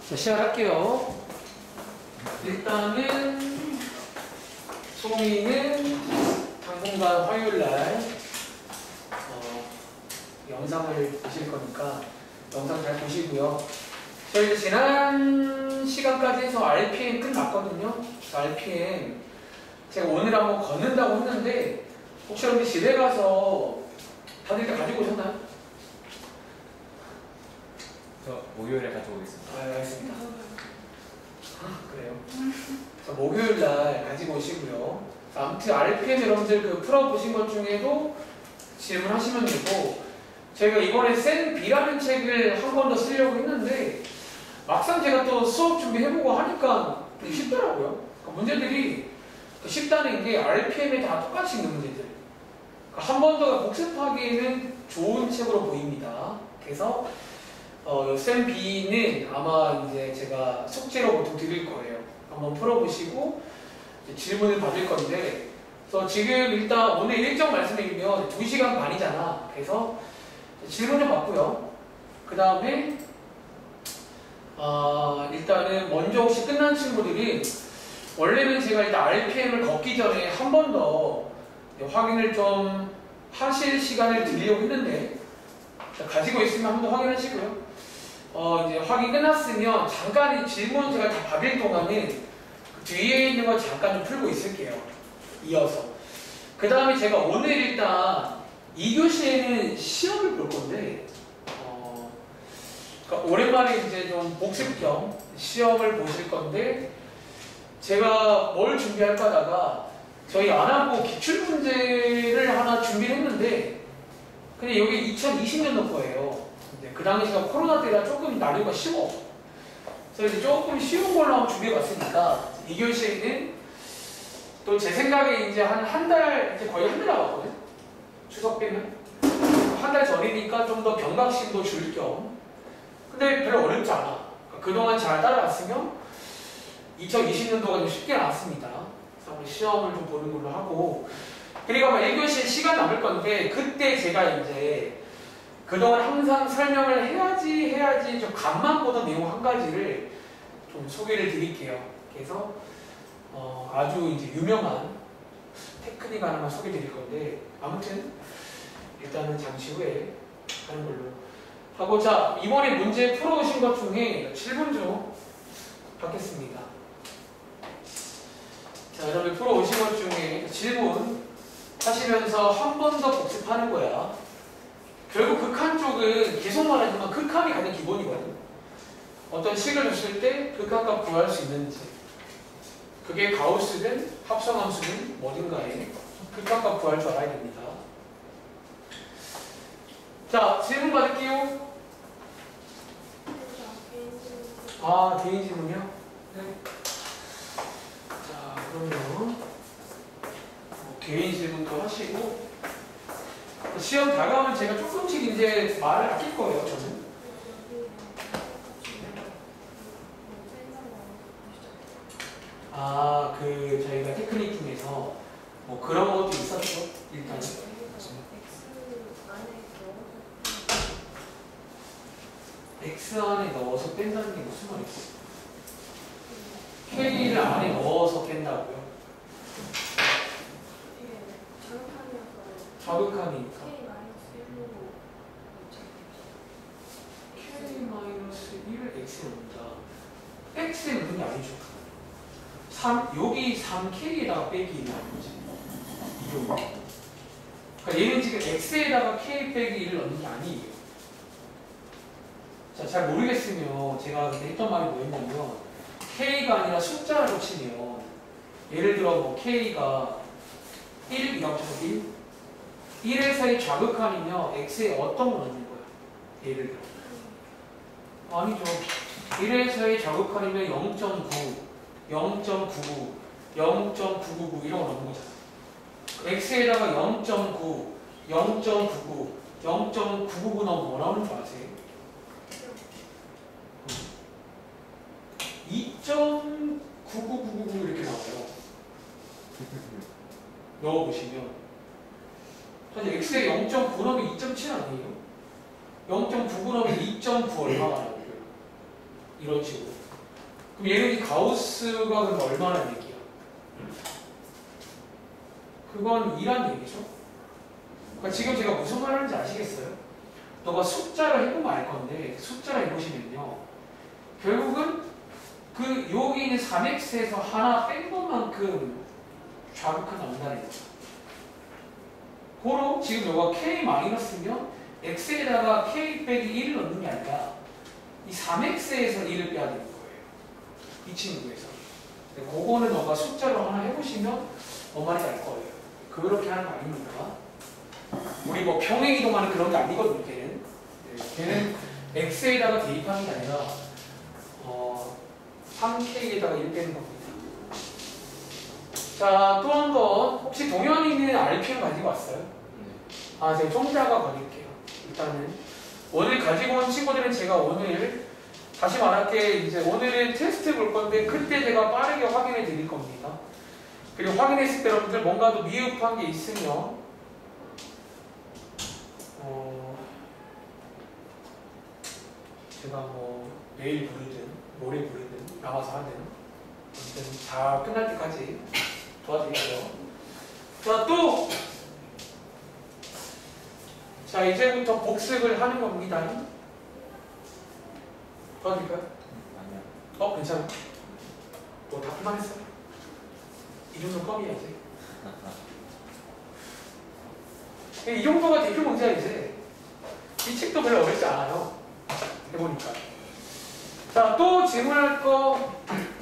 자, 시작할게요. 일단은 소미는 당분간 화요일날 영상을 보실 거니까 영상 잘 보시고요. 저희 지난 시간까지 해서 RPM 끝났거든요. RPM 제가 오늘 한번 걷는다고 했는데 혹시 여러분들 집에 가서 다들 다 가지고 오셨나요? 저 목요일에 가져오겠습니다. 아, 알겠습니다. 그래요. 그래서 목요일날 가지고 오시고요. 아무튼 RPM 여러분들 그 풀어보신 것 중에도 질문하시면 되고, 저희가 이번에 센 B라는 책을 한 번 더 쓰려고 했는데 막상 제가 또 수업 준비해보고 하니까 되게 쉽더라고요. 그러니까 문제들이 쉽다는 게 RPM에 다 똑같이 있는 문제들. 그러니까 한 번 더 복습하기에는 좋은 책으로 보입니다. 그래서 쌤 B는 아마 이제 제가 숙제로 보통 드릴 거예요. 한번 풀어보시고 질문을 받을 건데, 그래서 지금 일단 오늘 일정 말씀드리면 2시간 반이잖아. 그래서 질문 좀 받고요. 그 다음에 일단은 먼저 혹시 끝난 친구들이 원래는 제가 일단 RPM을 걷기 전에 한 번 더 확인을 좀 하실 시간을 드리려고 했는데, 가지고 있으면 한번 확인하시고요. 이제 확인 끝났으면 잠깐 이 질문 제가 다 받을 동안은 그 뒤에 있는 거 잠깐 좀 풀고 있을게요. 이어서. 그 다음에 제가 오늘 일단 2교시에는 시험을 볼 건데, 그러니까 오랜만에 이제 좀 복습 겸 시험을 보실 건데, 제가 뭘 준비할까 하다가 저희 안 하고 기출문제를 하나 준비를 했는데, 근데 여기 2020년도 거예요. 그 당시가 코로나 때라 조금 난이도가 쉬워. 그래서 이제 조금 쉬운 걸로 한번 준비해봤으니까 2교시에는 또 제 생각에 이제 한 달, 이제 거의 한 달 남았거든? 추석 빼면? 한 달 전이니까 좀 더 경각심도 줄 겸. 근데 별로 어렵지 않아. 그동안 잘 따라갔으면 2020년도가 좀 쉽게 나왔습니다. 그래서 한번 시험을 좀 보는 걸로 하고, 그리고 아마 1교시에 시간 남을 건데, 그때 제가 이제 그동안 항상 설명을 해야지 좀 간만 보던 내용 한 가지를 좀 소개를 드릴게요. 그래서 아주 이제 유명한 테크닉 하나만 소개 드릴 건데, 아무튼 일단은 잠시 후에 하는 걸로 하고, 자, 이번에 문제 풀어오신 것 중에 7분 좀 받겠습니다. 자, 여러분 풀어오신 것 중에 질문 하시면서 한 번 더 복습하는 거야. 결국 극한 쪽은 계속 말하지만 극한이 가장 기본이거든. 어떤 식을 줬을 때 극한값 구할 수 있는지, 그게 가우스든 합성함수든 뭐든 간에 극한값 구할 줄 알아야 됩니다. 자, 질문 받을게요. 개인 질문이요? 네. 자, 그러면 개인 질문도 하시고, 시험 다가오면 제가 조금씩 이제 말을 아낄 거예요, 저는. 저희가 테크닉 중에서 뭐 그런 것도 있었죠, 일단. X 안에 넣어서 뺀다는 게 무슨 말이지? K를 안에 넣어서 뺀다고요? 자극하니까. K-1을 X에 넣는다. X에 넣는 게 아니죠. 여기 3K에다가 빼기 1을 하는 거지. 그러니까 얘는 지금 X에다가 K 빼기 1을 넣는 게 아니에요. 자, 잘 모르겠으면 제가 그때 했던 말이 뭐였냐면, K가 아니라 숫자를 붙이면, 예를 들어 뭐 K가 1이라고 쳐서 1? 1에서의 자극한이며 X에 어떤 거 넣는 거야? 예를 들어. 아니죠. 1에서의 자극한이면 0.9, 0.99, 0.999 이런 거 넣는 거잖아. X에다가 0.9, 0.99, 0.999 넣으면 뭐 나오는 줄 아세요? 2.99999 이렇게 나와요. 넣어보시면. 사실 X에 0.9 넣으면 2.7 아니에요? 0.99 넣으면 2.9 얼마가 나와요? 이런 식으로. 그럼 얘는 가우스가 그럼 얼마나 얘기야? 그건 2란 얘기죠. 그러니까 지금 제가 무슨 말 하는지 아시겠어요? 너가 숫자를 해보면 알 건데 숫자를 해보시면요. 결국은 그 여기 있는 3x에서 하나 뺀 것만큼 좌극한 나온다는 거죠. 고로 지금 너가 k-면 x에다가 k 빼기 1을 넣는 게 아니라 이 3x에서 1을 빼야 되는 거예요. 이 친구에서. 그거는 너가 숫자로 하나 해보시면 뭔 말인지 알 거예요. 그렇게 하는 거 아닙니까? 우리 뭐 평행 이동하는 그런 게 아니거든요, 걔는. 걔는 x에다가 대입하는 게 아니라 3k에다가 1 빼는 겁니다. 자, 또 한 번 혹시 동현이는 RPM 가지고 왔어요? 아, 제가 종자가 거닐게요. 일단은 오늘 가지고 온 친구들은 제가 오늘 다시 말할게. 이제 오늘은 테스트 볼 건데 그때 제가 빠르게 확인해 드릴 겁니다. 그리고 확인했을 때 여러분들 뭔가 더 미흡한 게 있으면 제가 뭐 내일 부르든 모레 부르든 나와서 하든 아무튼 다 끝날 때까지 도와드릴게요. 자, 또 자, 이제부터 복습을 하는 겁니다. 도와드릴까요? 아니요. 괜찮아. 뭐 다 그만했어. 이 정도 껌이야 이제. 이 정도가 대표 문제야 이제. 이 책도 별로 어렵지 않아요. 해보니까. 자, 또 질문할 거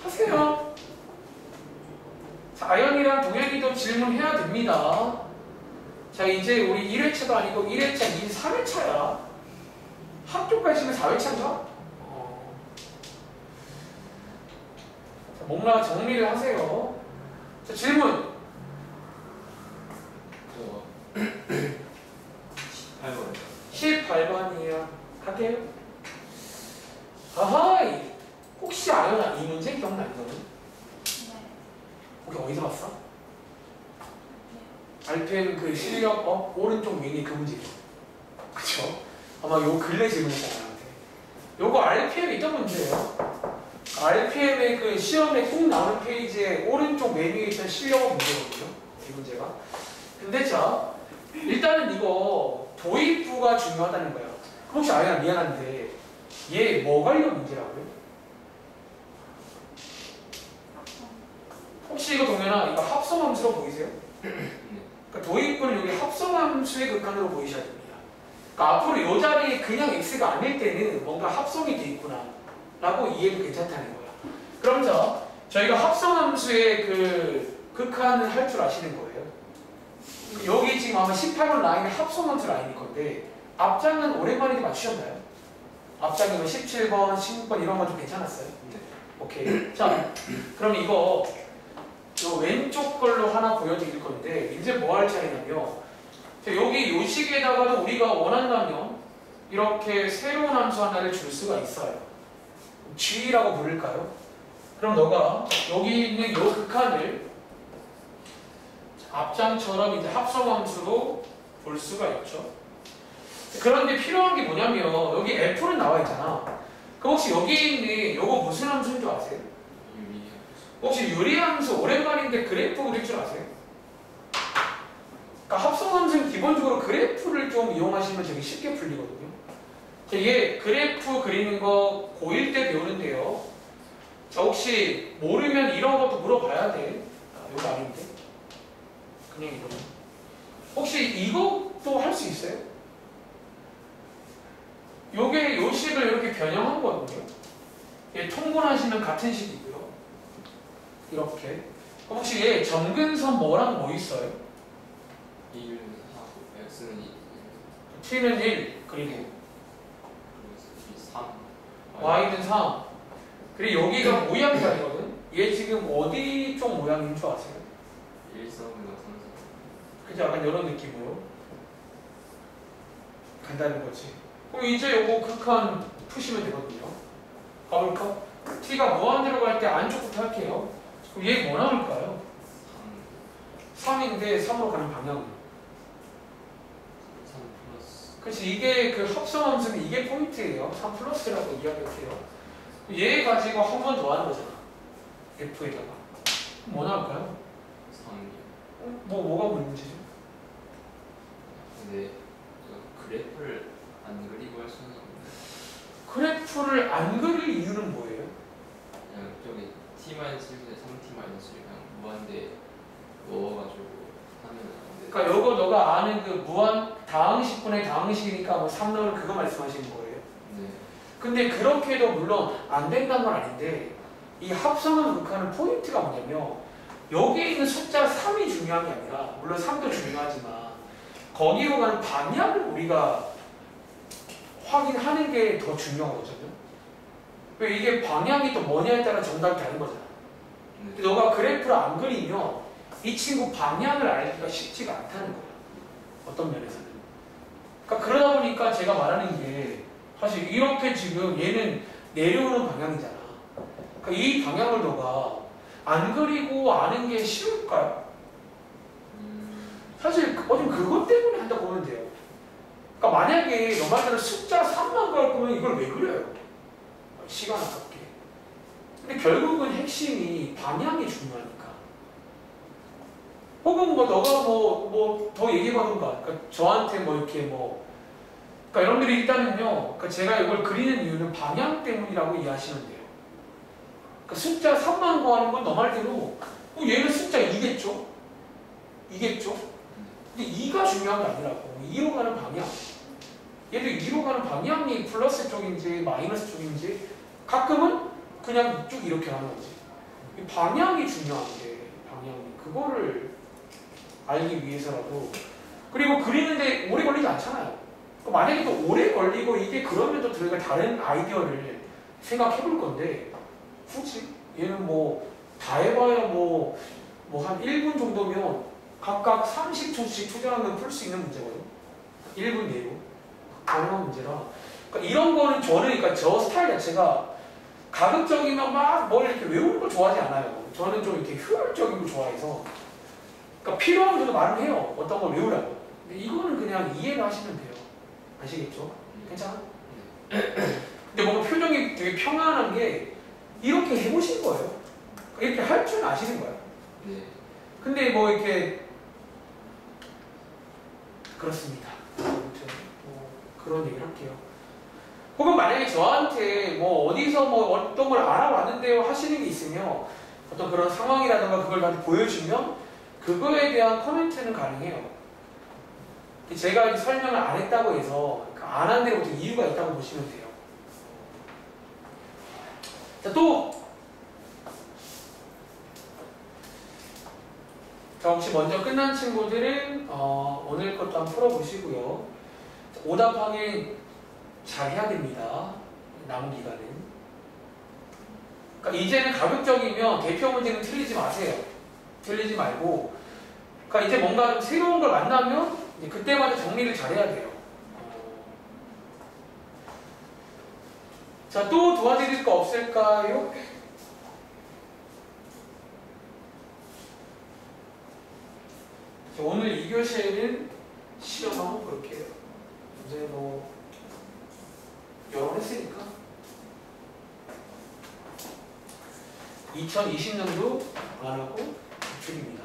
하세요. 자, 아연이랑 동현이도 질문해야 됩니다. 자, 이제 우리 1회차도 아니고 1회차, 2, 3회차야. 학교까지 지금 4회차인가? 자, 뭔가 정리를 하세요. 자, 질문. 저 18번. 18번이에요. 갈게요. 아하이. 혹시 아연아 이 문제 기억나 이거는? 네. 혹시 어디서 봤어? RPM 그 실력 오른쪽 위니 그 문제죠. 그쵸? 아마 요 근래 질문했잖아 나한테. 요거 RPM에 있던 문제예요. RPM의 그 시험에 꼭 나오는 페이지에 오른쪽 메뉴에 있던 실력 문제거든요. 이 문제가. 근데 자, 일단은 이거 도입부가 중요하다는 거야. 혹시 아연아 미안한데 얘 뭐 관련 문제라고요? 혹시 이거 동현아 이거 합성함수로 보이세요? 그러니까 도입부는 여기 합성함수의 극한으로 보이셔야 됩니다. 그러니까 앞으로 이 자리에 그냥 x가 아닐 때는 뭔가 합성이 돼 있구나 라고 이해도 괜찮다는 거야. 그럼 자, 저희가 합성함수의 그 극한을 할 줄 아시는 거예요. 여기 지금 아마 18번 라인이 합성함수 라인일 건데 앞장은 오랜만에 맞추셨나요? 앞장이면 17번, 16번 이런 건 좀 괜찮았어요? 네. 오케이. 자, 그럼 이거 요 왼쪽 걸로 하나 보여드릴 건데 이제 뭐 할 차례냐면 여기 요 식에다가도 우리가 원한다면 이렇게 새로운 함수 하나를 줄 수가 있어요. g라고 부를까요? 그럼 너가 여기 있는 요 극한을 앞장처럼 이제 합성함수로 볼 수가 있죠. 그런데 필요한 게 뭐냐면 여기 f는 나와 있잖아. 그럼 혹시 여기 있는 요거 무슨 함수인 줄 아세요? 혹시 유리함수 오랜만인데 그래프 그릴 줄 아세요? 그러니까 합성함수는 기본적으로 그래프를 좀 이용하시면 되게 쉽게 풀리거든요. 얘 그래프 그리는 거 고1 때 배우는데요. 자, 혹시 모르면 이런 것도 물어봐야 돼. 이거 아닌데? 그냥 이거. 혹시 이것도 할 수 있어요? 요게 요 식을 이렇게 변형한 거거든요. 얘 통분하시면 같은 식이고요. 이렇게. 그럼 혹시 얘 점근선 뭐랑 뭐 있어요? 1, 4, x는 2, t는 1, 그리고 3, y는 3. 그리고 여기가 모양자리거든. 얘 지금 어디 쪽 모양인 줄 아세요? 1, 3, 3, 그죠? 약간 이런 느낌으로 간다는 거지. 그럼 이제 요거 극한 푸시면 되거든요. 가볼까? t가 무한대로 갈 때 안쪽부터 할게요. 그럼 얘 뭐 나올까요? 3인데 3으로 가는 방향은. 3 플러스 그렇지. 이게 그 합성함수는 이게 포인트예요. 3 플러스라고 이야기했어요. 얘 가지고 한 번 더 하는 거잖아. F에다가. 뭐 나올까요? 3이요. 뭐가 문제죠? 근데 저 그래프를 안 그리고 할 수는 없는데 그래프를 안 그릴 이유는 뭐예요? 그냥 저기 t-1에 3t-1을 그냥 무한대 넣어가지고 하면 안 돼. 그러니까 요거 너가 아는 그 무한 다항식분의 다항식이니까 뭐 3 넣을 그거 말씀하시는 거예요. 네. 근데 그렇게 해도 물론 안 된다는 건 아닌데 이 합성을 극하는 포인트가 뭐냐면 여기에 있는 숫자 3이 중요한 게 아니라 물론 3도 중요하지만 거기로 가는 방향을 우리가 확인하는 게 더 중요하거든요. 왜 이게 방향이 또 뭐냐에 따라 정답이 다른 거잖아. 근데 너가 그래프를 안 그리면 이 친구 방향을 알기가 쉽지가 않다는 거야. 어떤 면에서는. 그러니까 그러다 보니까 제가 말하는 게 사실 이렇게 지금 얘는 내려오는 방향이잖아. 그러니까 이 방향을 너가 안 그리고 아는 게 쉬울까요? 사실 어딘 그것 때문에 한다고 보면 돼요. 그러니까 만약에 너 말대로 숫자 3만 갈 거면 이걸 왜 그려요? 시간 아깝게. 근데 결국은 핵심이 방향이 중요하니까. 혹은 뭐 너가 뭐 더 얘기해봐던가. 그러니까 저한테 뭐 이렇게 뭐 그러니까 여러분들이 있다면요. 그러니까 제가 이걸 그리는 이유는 방향 때문이라고 이해하시면 돼요. 그러니까 숫자 3만 구하는 건 너 말대로 얘는 숫자 2겠죠? 2겠죠? 근데 2가 중요한 게 아니라고. 2로 가는 방향. 얘도 2로 가는 방향이 플러스 쪽인지 마이너스 쪽인지 가끔은 그냥 쭉 이렇게 하는 거지. 이 방향이 중요한데 방향이 그거를 알기 위해서라도 그리고 그리는데 오래 걸리지 않잖아요. 만약에 또 오래 걸리고 이게 그러면 또 저희가 다른 아이디어를 생각해 볼 건데 굳이 얘는 뭐 다 해봐야 뭐 한 1분 정도면 각각 30초씩 투자하면 풀 수 있는 문제거든요. 1분 내로 가능한 문제라. 그러니까 이런 거는 저는 그러니까 저 스타일 자체가 가급적이면 막 뭘 이렇게 외우는 걸 좋아하지 않아요. 저는 좀 이렇게 효율적인 걸 좋아해서 그러니까 필요하면 저도 말을 해요. 어떤 걸 외우라고. 근데 이거는 그냥 이해를 하시면 돼요. 아시겠죠? 괜찮아? 근데 뭔가 표정이 되게 평안한 게 이렇게 해보신 거예요. 이렇게 할 줄 아시는 거예요. 네. 근데 뭐 이렇게 그렇습니다. 아무튼 뭐 그런 얘기를 할게요. 혹은 만약에 저한테 뭐 어디서 뭐 어떤 걸 알아왔는데요 하시는 게 있으면 어떤 그런 상황이라든가 그걸 나한테 보여주면 그거에 대한 코멘트는 가능해요. 제가 이제 설명을 안 했다고 해서 안 한 데부터 이유가 있다고 보시면 돼요. 자, 혹시 먼저 끝난 친구들은 오늘 것도 한번 풀어보시고요. 오답 확인 잘 해야 됩니다. 남은 기간은. 그러니까 이제는 가급적이면 대표 문제는 틀리지 마세요. 틀리지 말고. 그러니까 이제 뭔가 좀 새로운 걸 만나면 이제 그때마다 정리를 잘 해야 돼요. 자, 또 도와드릴 거 없을까요? 자, 오늘 2교시에는 시험 한번 볼게요. 이제 뭐 여러 번 했으니까 2020년도 안 하고 기출입니다.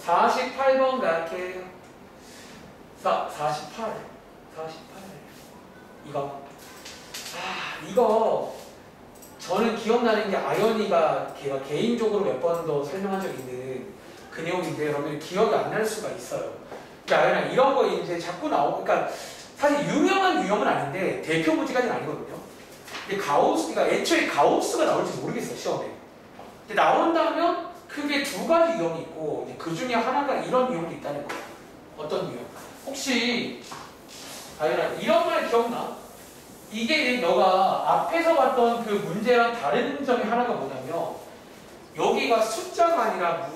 48번 갈게요. 48. 이거 저는 기억나는 게 아연이가 걔가 개인적으로 몇 번 더 설명한 적 있는 그 내용인데 여러분 기억이 안 날 수가 있어요. 그러니까 아연아 이런 거 이제 자꾸 나오고 그러니까 사실 유명한 유형은 아닌데 대표 문제까지는 아니거든요. 근데 그러니까 애초에 가우스가 나올지 모르겠어요 시험에. 근데 나온다면 크게 두 가지 유형이 있고 그 중에 하나가 이런 유형도 있다는 거예요. 어떤 유형? 혹시 아연아 이런 말 기억나? 이게 너가 앞에서 봤던 그 문제랑 다른 점이 하나가 뭐냐면 여기가 숫자가 아니라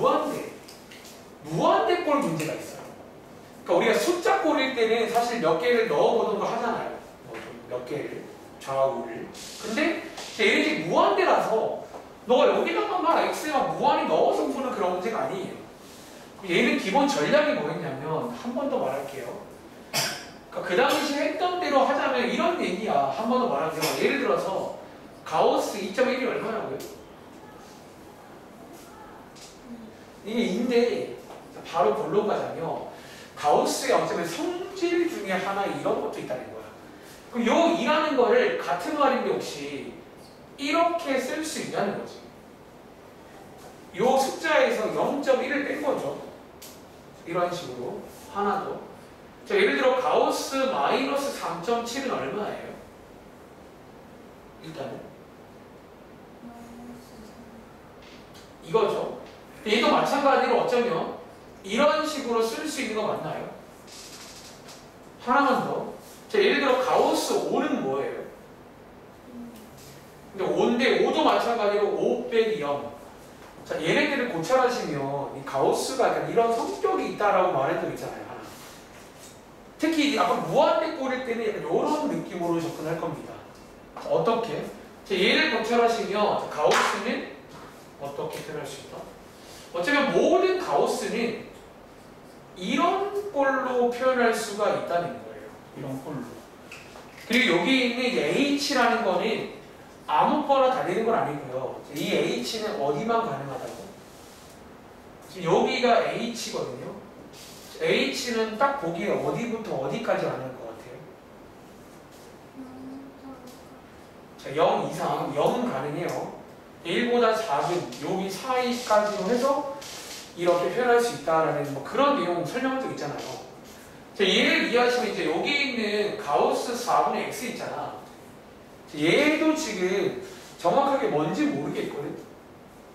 무한대꼴 문제가 있어요. 그러니까 우리가 숫자 꼴일 때는 사실 몇 개를 넣어보던가 하잖아요. 몇 개를 좌우를. 근데 얘네들이 무한대라서 너가 여기다가 막 x만 무한히 넣어서 푸는 그런 문제가 아니에요. 얘는 기본 전략이 뭐였냐면 한 번 더 말할게요. 그러니까 그 당시 했던 대로 하자면 이런 얘기야. 한 번 더 말하면 예를 들어서 가우스 2.1이 얼마라고요? 이게 2인데 바로 본론 가자면 가우스의 어쩌면 성질 중에 하나 이런 것도 있다는 거야. 그럼 요 2라는 거를 같은 말인데 혹시 이렇게 쓸 수 있냐는 거지. 요 숫자에서 0.1을 뺀 거죠. 이런 식으로 하나 더. 자, 예를 들어 가우스 마이너스 3.7은 얼마예요? 일단은 이거죠. 얘도 마찬가지로 어쩌면 이런 식으로 쓸 수 있는 거 맞나요? 하나만 더. 자, 예를 들어 가우스 5는 뭐예요? 근데 5인데 5도 마찬가지로 5 빼기 0. 자, 얘네들을 고찰하시면 이 가우스가 약간 이런 성격이 있다라고 말한 적 있잖아요. 하나. 특히 아까 무한대 꼴일 때는 약간 이런 느낌으로 접근할 겁니다. 자, 어떻게? 자, 얘를 고찰하시면 가우스는 어떻게 표현할 수 있다? 어쩌면 모든 가우스는 이런 꼴로 표현할 수가 있다는 거예요. 이런 꼴로. 그리고 여기 있는 이 H라는 거는 아무거나 달리는 건 아니고요. 이 H는 어디만 가능하다고? 지금 여기가 H거든요. H는 딱 보기에 어디부터 어디까지 가능할 것 같아요? 자, 0 이상, 0 가능해요. 1보다 작은 여기 사이까지로 해서 이렇게 표현할 수 있다라는 뭐 그런 내용 설명한 적 있잖아요. 자, 얘를 이해하시면 이제 여기 있는 가우스 4분의 x 있잖아. 얘도 지금 정확하게 뭔지 모르겠거든.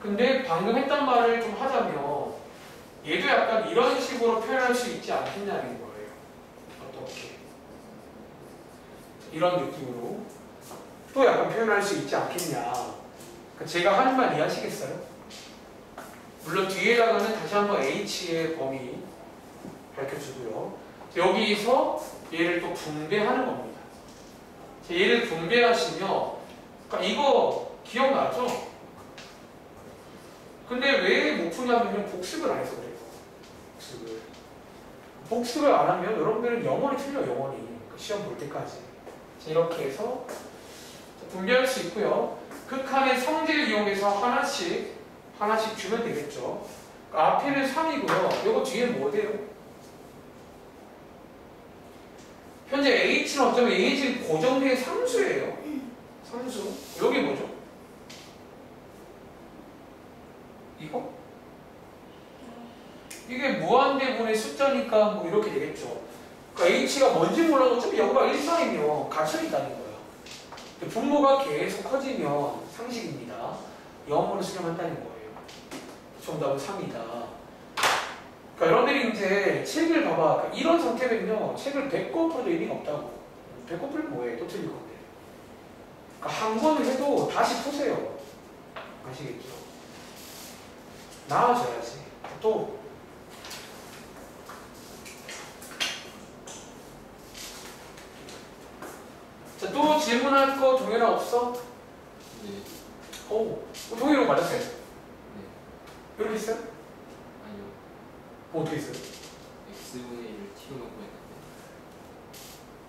근데 방금 했던 말을 좀 하자면 얘도 약간 이런 식으로 표현할 수 있지 않겠냐는 거예요. 어떻게? 이런 느낌으로 또 약간 표현할 수 있지 않겠냐. 그러니까 제가 하는 말 이해하시겠어요? 물론 뒤에다가는 다시 한번 H의 범위 밝혀주고요. 여기서 얘를 또 분배하는 겁니다. 얘를 분배하시면 그러니까 이거 기억나죠? 근데 왜 못 푸냐면 복습을 안 해서 그래요. 복습을 안 하면 여러분들은 영원히 틀려요. 영원히. 시험 볼 때까지. 자, 이렇게 해서 분배할 수 있고요. 극한의 성질을 이용해서 하나씩 주면 되겠죠. 그러니까 앞에는 3이고요. 이거 뒤에는 뭐 돼요? 현재 H는 어쩌면 H는 고정된 상수예요. 상수. 여기 뭐죠? 이거? 이게 무한대분의 숫자니까 뭐 이렇게 되겠죠. 그러니까 H가 뭔지 몰라도 어차피 0과 1 사이면 갇혀 있다는 거예요. 분모가 계속 커지면 상식입니다. 0으로 수렴한다는 거예요. 정답은 3이다. 그러니까 여러분들이 이제 책을 봐봐. 그러니까 이런 상태면요. 책을 100권 풀어도 의미가 없다고. 100권 풀면 뭐해? 또 틀릴 건데. 그러니까 한 번을 해도 다시 푸세요. 아시겠죠? 나아져야지. 또 자, 또 질문할 거 동현아 없어? 네. 오, 동현이로 맞았어요. 네. 이렇게 했어요? 아니요. 뭐 어떻게 했어요? x분의 1을 t로 놓고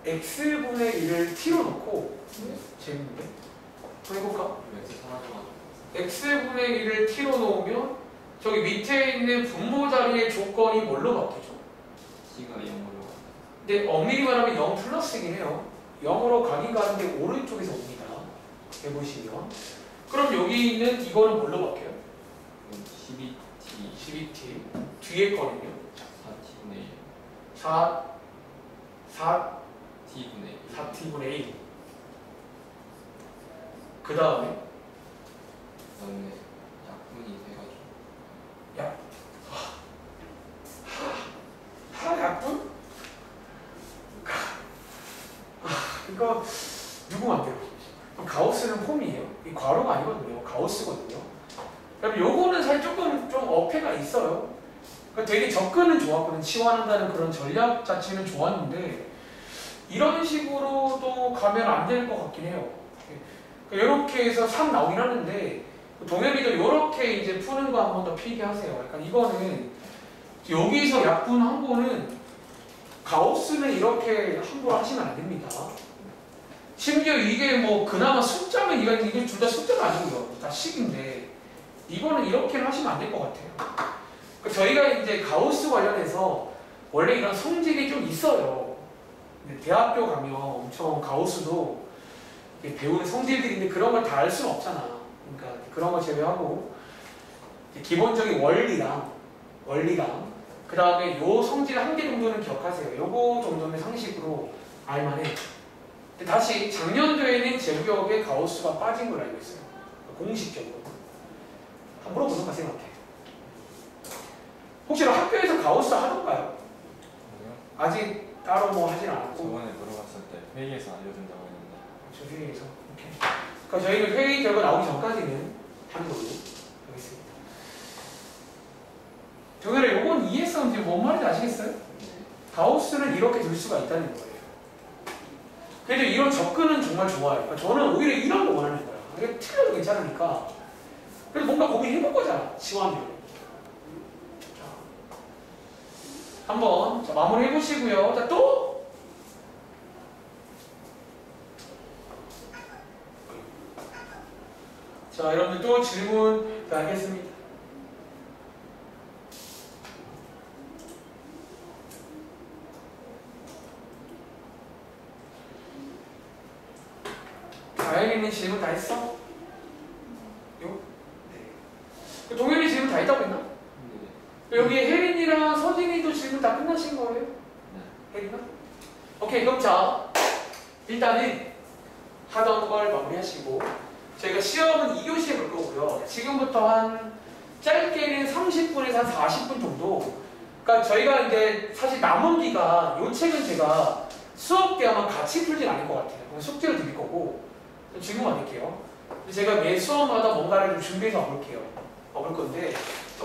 했는데. x분의 1을 t로 놓고 네. 재밌는데? 한번 해볼까? 그럼 x 사라져가지고. x분의 1을 t로 놓으면 저기 밑에 있는 분모 자리의 조건이 뭘로 바뀌죠? t가 0으로. 근데 엄밀히 말하면 0 플러스이긴 해요. 0으로 가긴 가는데 오른쪽에서 옵니다. 해보시면. 그럼 여기 있는 이거는 뭘로 바뀌어요? 12t. 12t. 뒤에 거는요? 4t분의 1. 4t분의 4t분의 1. 1. 그 다음에 그다음에 약분이 돼가지고. 약분? 이거 누구만 돼요? 가우스는 폼이에요. 이 괄호가 아니거든요. 가우스거든요. 그럼 요거는 사실 조금 좀 어폐가 있어요. 그러니까 되게 접근은 좋았거든. 치환한다는 그런 전략 자체는 좋았는데 이런 식으로도 가면 안 될 것 같긴 해요. 그러니까 이렇게 해서 3 나오긴 하는데 동현이도 이렇게 이제 푸는 거 한 번 더 필기하세요. 그러니까 이거는 여기서 약분 한 거는 가우스는 이렇게 함부로 하시면 안 됩니다. 심지어 이게 뭐 그나마 숫자면 이게 둘 다 숫자가 아니고요. 다 식인데 이거는 이렇게는 하시면 안 될 것 같아요. 그러니까 저희가 이제 가우스 관련해서 원래 이런 성질이 좀 있어요. 근데 대학교 가면 엄청 가우스도 배우는 성질들인데 그런 걸 다 알 수는 없잖아. 그러니까 그런 거 제외하고 기본적인 원리랑 그 다음에 요 성질 한 개 정도는 기억하세요. 요거 정도는 상식으로 알만해. 근데 다시 작년도에는 제구역에 가우스가 빠진 걸로 알고 있어요. 공식적으로. 한번 물어보던가 생각해. 혹시 학교에서 가우스 하던가요? 아직 따로 뭐 하진 않았고. 저번에 물어봤을 때 회의에서 알려준다고 했는데. 저 회의에서. 오케이. 그러니까 저희는 회의 결과 나오기 전까지는 하는 걸로 하겠습니다. 정연아, 요건 이해했었는지 뭔 말인지 아시겠어요? 가우스는 이렇게 들 수가 있다는 거예요. 그래도 이런 접근은 정말 좋아요. 그러니까 저는 오히려 이런 거 원하는 거야. 이게 틀려도 괜찮으니까. 그래서 뭔가 고민해볼 거잖아. 지원을. 한번 마무리 해보시고요. 자, 또? 자, 여러분들 또 질문 하겠습니다. 다현이는 질문 다 했어? 요? 네. 동현이 질문 다 했다고 했나? 네. 여기 혜린이랑 서진이도 질문 다 끝나신 거예요? 네. 혜린아? 오케이, 그럼 자, 일단은 하던 걸 마무리하시고 저희가 시험은 2교시에 볼 거고요. 지금부터 한 짧게는 30분에서 한 40분 정도. 그러니까 저희가 이제 사실 남은 기간 요 책은 제가 수업 때 아마 같이 풀진 않을 것 같아요. 숙제를 드릴 거고 질문 받을게요. 제가 매 수업마다 뭔가를 좀 준비해서 와볼 건데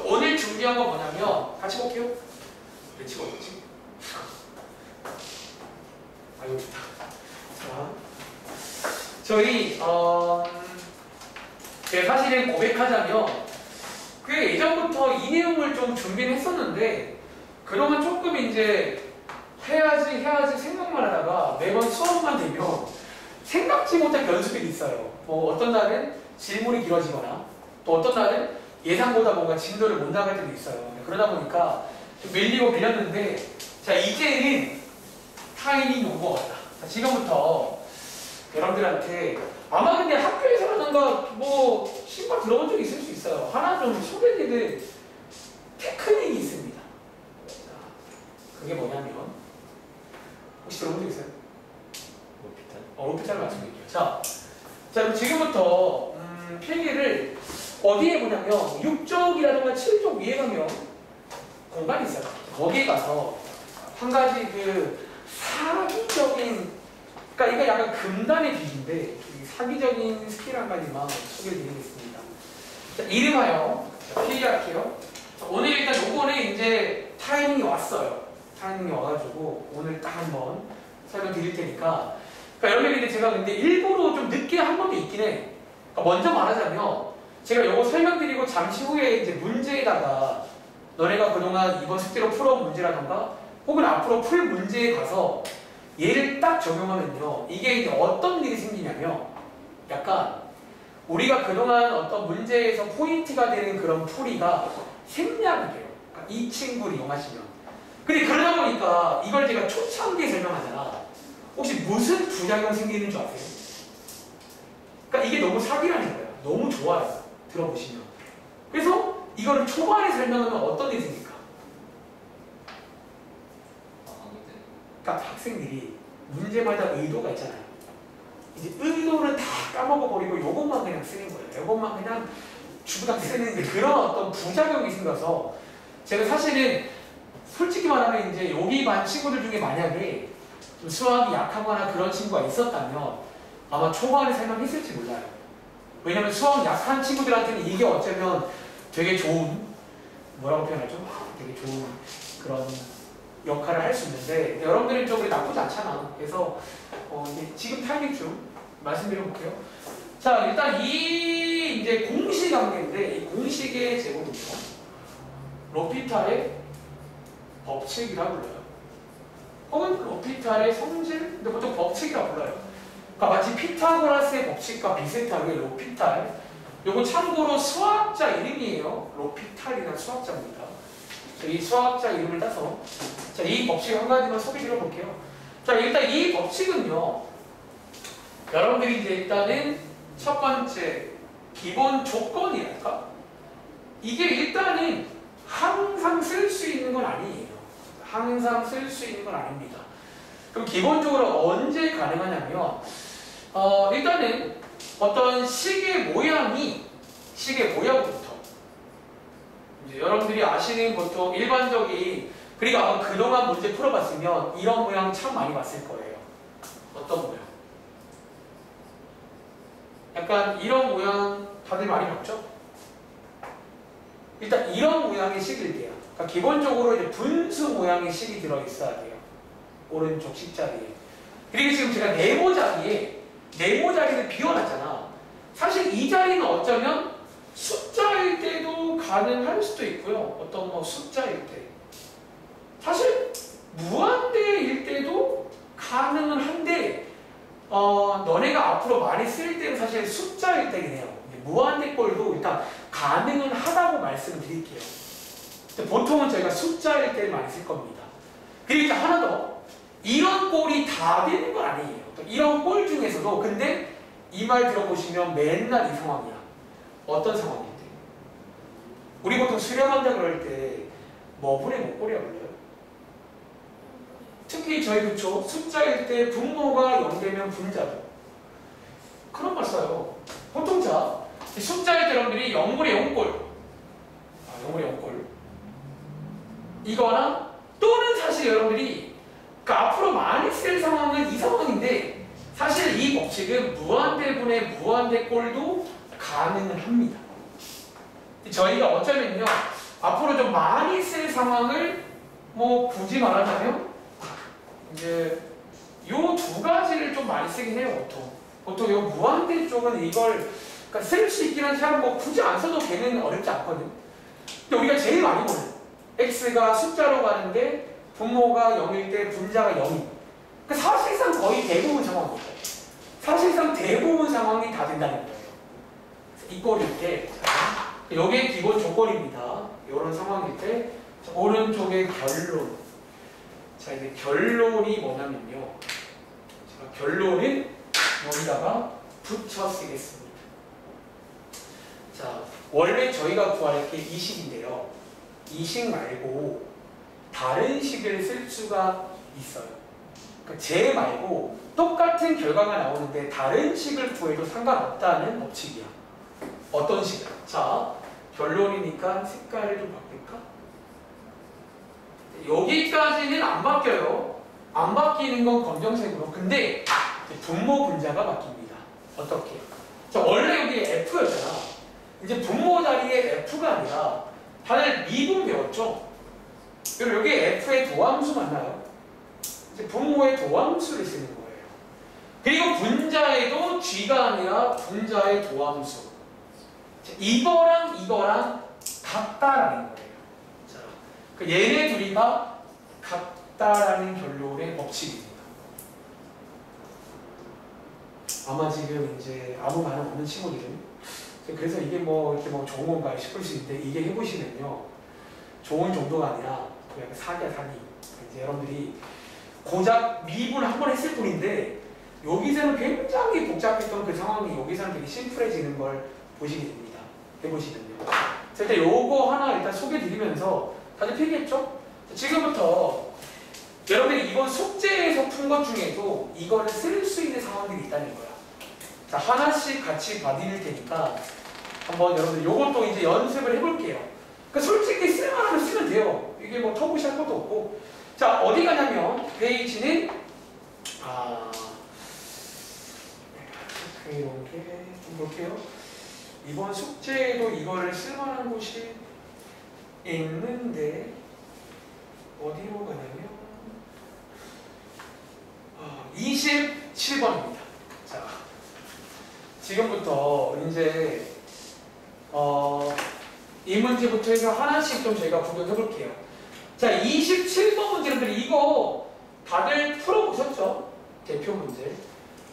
오늘 준비한 거 뭐냐면 같이 볼게요. 배치가 어딨지? 아이고 좋다. 자, 저희 제가 사실은 고백하자면 꽤 예전부터 이 내용을 좀 준비를 했었는데 그동안 조금 이제 해야지 생각만 하다가 매번 수업만 되면 생각지 못한 변수들이 있어요. 뭐 어떤 날은 질문이 길어지거나 또 어떤 날은 예상보다 뭔가 진도를 못 나갈 때도 있어요. 그러다 보니까 좀 밀리고 밀렸는데 자 이제는 타이밍이 온 것 같다. 자, 지금부터 여러분들한테 아마 근데 학교에서라든가 뭐 신발 들어본 적이 있을 수 있어요. 하나 좀 소개해드릴 테크닉이 있습니다. 자, 그게 뭐냐면 혹시 들어본 적 있어요? 로피탈 말씀드릴게요. 자, 그럼 지금부터 필기를 어디에 보냐면 6쪽이라든가 7쪽 위에 가면 공간이 있어요. 거기에 가서 한 가지 그 사기적인, 그러니까 이거 약간 금단의 비기인데 사기적인 스킬 한 가지만 소개해드리겠습니다. 자, 이름하여 필기할게요. 오늘 일단 요거는 이제 타이밍이 왔어요. 타이밍이 와가지고 오늘 딱 한번 설명드릴 테니까. 그러니까 여러분들이 제가 근데 일부러 좀 늦게 한 것도 있긴 해. 그러니까 먼저 말하자면 제가 요거 설명드리고 잠시 후에 이제 문제에다가 너네가 그동안 이번 숙제로 풀어온 문제라던가 혹은 앞으로 풀 문제에 가서 얘를 딱 적용하면요. 이게 이제 어떤 일이 생기냐면 약간 우리가 그동안 어떤 문제에서 포인트가 되는 그런 풀이가 생략이 돼요. 그러니까 이 친구를 이용하시면. 근데 그러다 보니까 이걸 제가 초창기에 설명하잖아. 혹시 무슨 부작용 생기는 줄 아세요? 그러니까 이게 너무 사기라는 거예요. 너무 좋아요. 들어보시면. 그래서 이거를 초반에 설명하면 어떤 일이 생길까? 그러니까 학생들이 문제마다 의도가 있잖아요. 이제 의도를 다 까먹어버리고 요것만 그냥 쓰는 거예요. 요것만 그냥 주구장 쓰는 그런 어떤 부작용이 생겨서 제가 사실은 솔직히 말하면 이제 여기 반 친구들 중에 만약에 좀 수학이 약하거나 그런 친구가 있었다면 아마 초반에 설명했을지 몰라요. 왜냐면 수학 약한 친구들한테는 이게 어쩌면 되게 좋은, 뭐라고 표현하죠? 되게 좋은 그런 역할을 할 수 있는데 여러분들은 좀 나쁘지 않잖아. 그래서 지금 타이밍 좀 말씀드려볼게요. 자, 일단 이 이제 공식 관계인데 이 공식의 제목은요. 로피탈의 법칙이라고 불러요. 혹은 로피탈의 성질, 근데 보통 법칙이라고 불러요. 그러니까 마치 피타고라스의 법칙과 비슷하게 로피탈, 요거 참고로 수학자 이름이에요. 로피탈이라는 수학자입니다. 이 수학자 이름을 따서 자, 이 법칙 한 가지만 소개드려 볼게요. 자, 일단 이 법칙은요, 여러분들이 이제 일단은 첫 번째 기본 조건이랄까? 이게 일단은 항상 쓸 수 있는 건 아니에요. 항상 쓸 수 있는 건 아닙니다. 그럼 기본적으로 언제 가능하냐면, 일단은 어떤 식의 모양부터 이제 여러분들이 아시는 보통 일반적인, 그리고 아마 그동안 문제 풀어봤으면 이런 모양 참 많이 봤을 거예요. 어떤 모양? 약간 이런 모양 다들 많이 봤죠? 일단 이런 모양의 식일 때야. 그러니까 기본적으로 이제 분수 모양의 식이 들어있어야 돼요. 오른쪽 식자리에. 그리고 지금 제가 네모 자리를 비워놨잖아. 사실 이 자리는 어쩌면 숫자일 때도 가능할 수도 있고요. 어떤 뭐 숫자일 때. 사실 무한대일 때도 가능은 한데, 너네가 앞으로 많이 쓸 때는 사실 숫자일 때긴 해요. 무한대 꼴도 일단 가능은 하다고 말씀드릴게요. 보통은 저희가 숫자일 때 많이 쓸 겁니다. 그리고 하나 더, 이런 꼴이 다 되는 건 아니에요. 이런 꼴 중에서도, 근데 이 말 들어보시면 맨날 이 상황이야. 어떤 상황일 때? 우리 보통 수렴한다 그럴 때 뭐분의 뭐꼴이라 불러요? 특히 저희 그쵸? 숫자일 때 분모가 0되면 분자죠. 그런 걸 써요. 보통 자, 숫자일 때 여러분들이 0분의 0꼴, 0분의 0꼴 이거나, 또는 사실 여러분들이 그러니까 앞으로 많이 쓸 상황은 이 상황인데, 사실 이 법칙은 무한대분의 무한대꼴도 가능은 합니다. 저희가 어쩌면요, 앞으로 좀 많이 쓸 상황을 뭐 굳이 말하자면 이제 요 두 가지를 좀 많이 쓰긴 해요. 보통 요 무한대 쪽은 이걸 그러니까 쓸 수 있긴 한데 뭐 굳이 안 써도 걔는 어렵지 않거든. 근데 우리가 제일 많이 보는 x가 숫자로 가는데 분모가 0일 때 분자가 0이. 그러니까 사실상 거의 대부분 상황이에요. 사실상 대부분 상황이 다 된다는 거예요. 이 꼴일 때, 이게 기본 조건입니다. 이런 상황일 때, 자, 오른쪽에 결론. 자, 이제 결론이 뭐냐면요. 자, 결론은 여기다가 붙여 쓰겠습니다. 자, 원래 저희가 구할 게 이 식인데요. 이 식 말고 다른 식을 쓸 수가 있어요. 그러니까 제 말고 똑같은 결과가 나오는데 다른 식을 구해도 상관없다는 법칙이야. 어떤 식을? 자, 결론이니까 색깔을 좀 바꿀까? 여기까지는 안 바뀌어요. 안 바뀌는 건 검정색으로. 근데 분모 분자가 바뀝니다. 어떻게? 자, 원래 여기 F였잖아. 이제 분모 자리에 F가 아니라 다들 미분 배웠죠? 그리고 여기 F의 도함수 맞나요? 이제 분모의 도함수를 쓰는 거예요. 그리고 분자에도 G가 아니라 분자의 도함수. 이거랑 이거랑 같다라는 거예요. 자, 그 얘네 둘이 다 같다라는 결론의 법칙입니다. 아마 지금 이제 아무 반응 없는 친구들은 그래서 이게 뭐 이렇게 뭐 좋은 건가 싶을 수 있는데, 이게 해보시면요, 좋은 정도가 아니라 약간 사기야 사기. 이제 여러분들이 고작 미분 한 번 했을 뿐인데 여기서는 굉장히 복잡했던 그 상황이 여기서는 되게 심플해지는 걸 보시게 됩니다. 해보시면요. 자, 일단 요거 하나 일단 소개드리면서 다들 필기했죠? 지금부터 여러분들이 이번 숙제에서 푼 것 중에도 이거를 쓸 수 있는 상황들이 있다는 거야. 자, 하나씩 같이 봐드릴 테니까 한번 여러분들 요것도 이제 연습을 해볼게요. 그러니까 솔직히 쓸만하면 쓰면 돼요. 이게 뭐 터부시할 것도 없고. 자, 어디 가냐면 페이지는 이렇게 좀 볼게요. 이번 숙제에도 이거를 쓸만한 곳이 있는데 어디로 가냐면 27번입니다. 자, 지금부터 이제 이 문제부터 해서 하나씩 좀 저희가 구경해 볼게요. 자, 27번 문제들 이거 다들 풀어보셨죠? 대표 문제.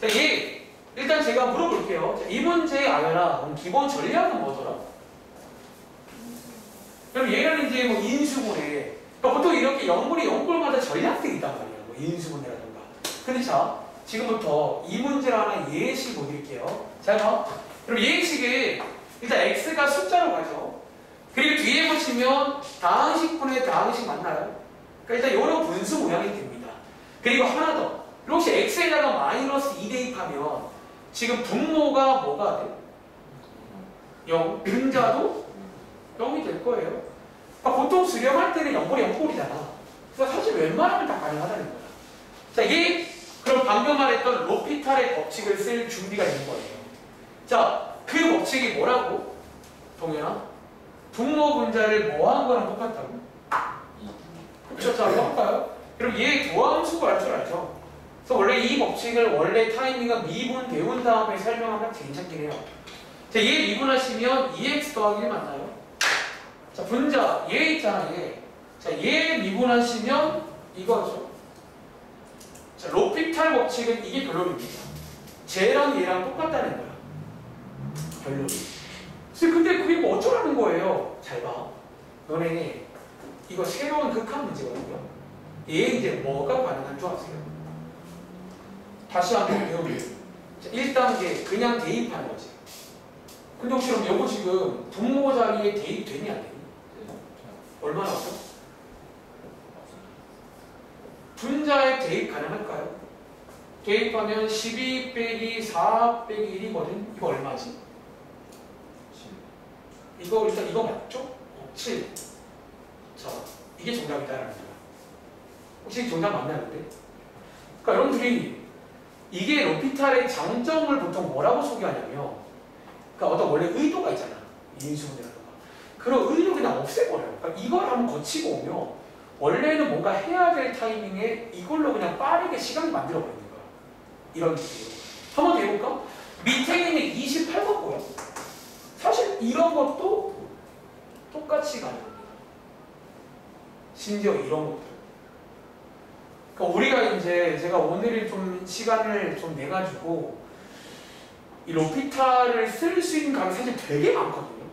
자, 얘 일단 제가 물어볼게요. 자, 이 문제의 아연아 기본 전략은 뭐더라? 그럼 얘는 이제 뭐 인수분해. 그러니까 보통 이렇게 영분이 영꼴마다 전략들이 있단 말이에요. 뭐 인수분해라든가. 근데 자, 지금부터 이 문제를 하나 예식 보여드릴게요. 자, 봐. 그럼 예식에 일단 x가 숫자로 가죠. 그리고 뒤에 보시면 다항식분의 다항식 맞나요? 그러니까 일단 이런 분수 모양이 됩니다. 그리고 하나 더. 혹시 x에다가 마이너스 2 대입하면 지금 분모가 뭐가 돼? 0. 분자도 0이 될 거예요. 그러니까 보통 수렴할 때는 0분의 0꼴이잖아. 그래서 사실 웬만하면 다 가능하다는 거야. 자, 이게 그럼 방금 말했던 로피탈의 법칙을 쓸 준비가 있는 거예요. 자, 그 법칙이 뭐라고? 동현아? 분모 분자를 뭐한 거랑 똑같다고? 그렇죠. 자, 해볼까요? 그럼 얘 도함수 구할 줄 알죠? 그래서 원래 이 법칙을 원래 타이밍은 미분 배운 다음에 설명하면 괜찮긴 해요. 자, 얘 미분하시면 2x 더하기 1 맞나요? 자, 분자 얘 있잖아, 얘. 자, 얘 미분하시면 이거죠. 자, 로피탈 법칙은 이게 결론입니다. 쟤랑 얘랑 똑같다는 거야. 결론이. 근데 그게 뭐 어쩌라는 거예요? 잘 봐. 너네 이거 새로운 극한 문제거든요. 얘 이제 뭐가 가능한 줄 아세요? 다시 한번 배우면 1단계 그냥 대입하는 거지. 근데 혹시 그럼 요거 지금 분모 자리에 대입되니 안 되니? 얼마나 왔어? 분자에 대입 가능할까요? 대입하면 12 빼기 4 빼기 1이거든? 이거 얼마지? 이거 일단 이거 맞죠? 7. 자, 이게 정답이다라는 거야. 혹시 정답 맞나요? 근데? 그러니까 여러분들이 이게 로피탈의 장점을 보통 뭐라고 소개하냐면 그러니까 어떤 원래 의도가 있잖아. 인수분해라든가. 그런 의도 그냥 없애버려요. 그러니까 이걸 한번 거치고 오면 원래는 뭔가 해야 될 타이밍에 이걸로 그냥 빠르게 시간을 만들어버리는 거야. 이런 느낌으로. 한번 더 해볼까? 밑에 있는 28번 뭐야? 사실 이런 것도 똑같이 가능합니다. 심지어 이런 것도. 그러니까 우리가 이제 제가 오늘은 좀 시간을 좀 내가지고 이 로피탈을 쓸 수 있는 강이 사실 되게 많거든요.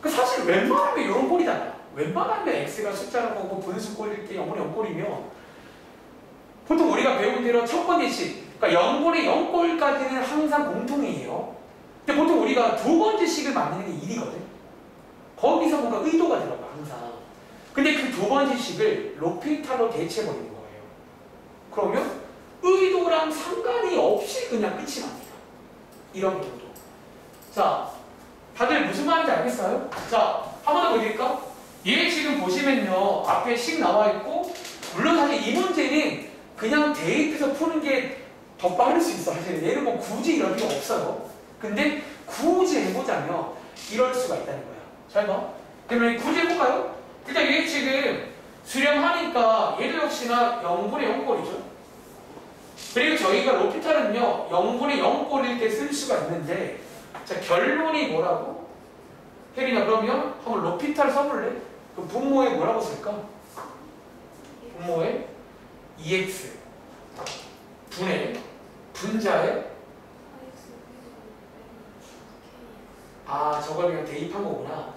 그러니까 사실 웬만하면 이런 꼴이잖아. 웬만하면 x가 숫자라고 하고 분수 꼴일 때 0분의 0꼴이면 보통 우리가 배운 대로 첫 번째 식, 그러니까 0분의 0꼴까지는 항상 공통이에요. 근데 보통 우리가 두 번째 식을 만드는 게 1이거든. 거기서 뭔가 의도가 들어가 항상. 근데 그 두 번째 식을 로피탈로 대체해버리는 거예요. 그러면 의도랑 상관이 없이 그냥 끝이 납니다. 이런 경우도. 자, 다들 무슨 말인지 알겠어요? 자, 한 번 더 보여드릴까? 얘 지금 보시면요. 앞에 식 나와 있고 물론 사실 이 문제는 그냥 대입해서 푸는 게 더 빠를 수 있어. 사실 얘는 뭐 굳이 이럴 필요 없어요. 근데 굳이 해보자면 이럴 수가 있다는 거야. 잘 봐. 그러면 굳이 해볼까요? 일단 얘 지금 수렴하니까 얘도 역시나 0분의 0꼴이죠. 그리고 저희가 로피탈은요 0분의 0꼴일 때 쓸 수가 있는데 자 결론이 뭐라고? 혜린아 그러면 한번 로피탈 써볼래? 그 분모에 뭐라고 쓸까? 분모에 2x 분의 분자에 아 저걸 그냥 대입한 거구나.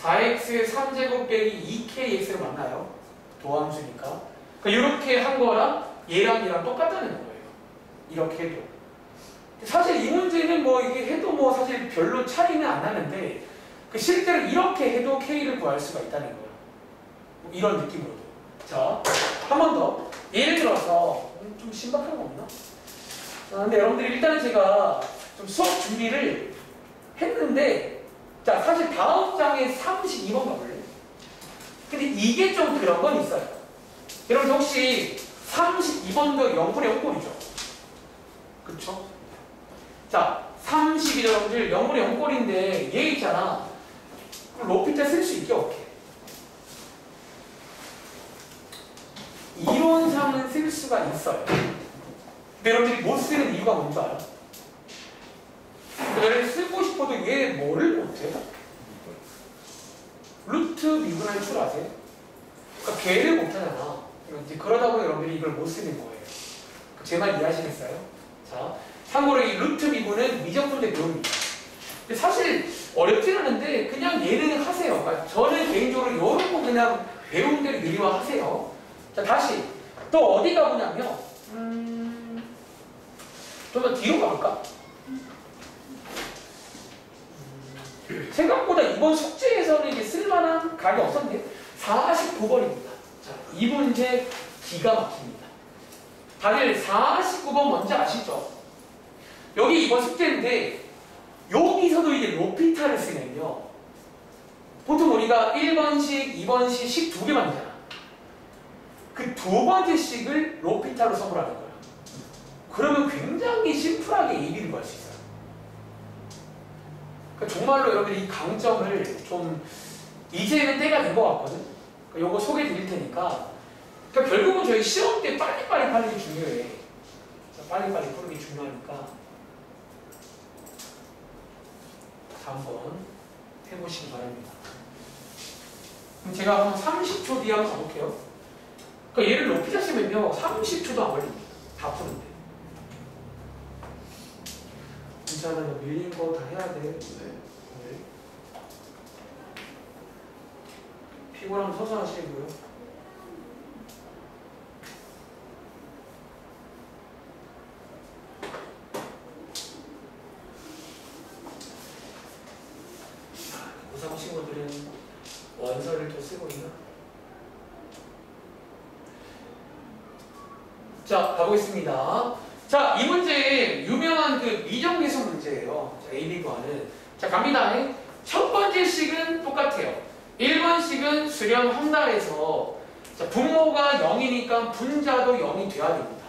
4x의 3제곱 빼기 2kx를 맞나요? 도함수니까. 그러니까 이렇게 한 거랑 얘랑 똑같다는 거예요. 이렇게 해도. 사실 이 문제는 뭐 이게 해도 뭐 사실 별로 차이는 안 나는데 그 실제로 이렇게 해도 k를 구할 수가 있다는 거예요. 뭐 이런 느낌으로도. 자, 한 번 더. 예를 들어서 좀 신박한 거 없나? 근데 여러분들이 일단은 제가 좀 수업 준비를 했는데 자 사실 다음 장에 32번 가볼래? 근데 이게 좀 그런 건 있어요. 여러분 혹시 32번도 0분의 0꼴이죠? 그쵸? 자 32 여러분들 0분의 0꼴인데 얘 있잖아. 그럼 로피탈 쓸 수 있게 어떻게? 이론상은 쓸 수가 있어요. 근데 여러분들이 못 쓰는 이유가 뭔지 알아? 얘를 쓰고 싶어도 얘 뭐를 못해? 루트 미분할 줄 아세요? 그러니까 걔를 못하잖아. 이제 그러다 보니 여러분들이 이걸 못 쓰는 거예요. 제 말 이해하시겠어요? 자, 참고로 이 루트 미분은 미적분대 배웁니다. 근데 사실 어렵진 않은데 그냥 얘는 하세요. 그러니까 저는 개인적으로 이런 거 그냥 배운 대로 미리와 하세요. 자, 다시 또 어디 가보냐면 좀 더 뒤로 가볼까? 생각보다 이번 숙제에서는 이게 쓸만한 각이 없었네요. 49번입니다. 자, 이 문제 기가 막힙니다. 다들 49번 뭔지 아시죠? 여기 이번 숙제인데 여기서도 이게 로피타를 쓰면요. 보통 우리가 1번식, 2번식, 식 두 개 만들잖아. 그 두 번째 식을 로피타로 선물하는 거야. 그러면 굉장히 심플하게 AB를 구할 수 있어요. 그러니까 정말로 여러분들이 이 강점을 좀 이제는 때가 된 것 같거든. 그러니까 요거 소개해 드릴 테니까. 그러니까 결국은 저희 시험 때 빨리빨리 하는 게 중요해. 빨리빨리 푸는 게 중요하니까 한번 해보시기 바랍니다. 그럼 제가 한 30초 뒤에 한번 가볼게요. 그러니까 얘를 높이자 쓰면요 30초도 안 걸립니다. 다 푸는데. 괜찮아, 너 밀린 거 다 해야 돼. 네. 피곤하면 서서 하시고요. 고3 친구들은 원서를 또 쓰고 있나? 자, 가보겠습니다. 자, 이 문제 유명한 그 미정계수 문제예요. 자, A, B 구하는. 자, 갑니다. 첫 번째 식은 똑같아요. 1번식은 수렴 함달에서 자, 분모가 0이니까 분자도 0이 돼야 됩니다.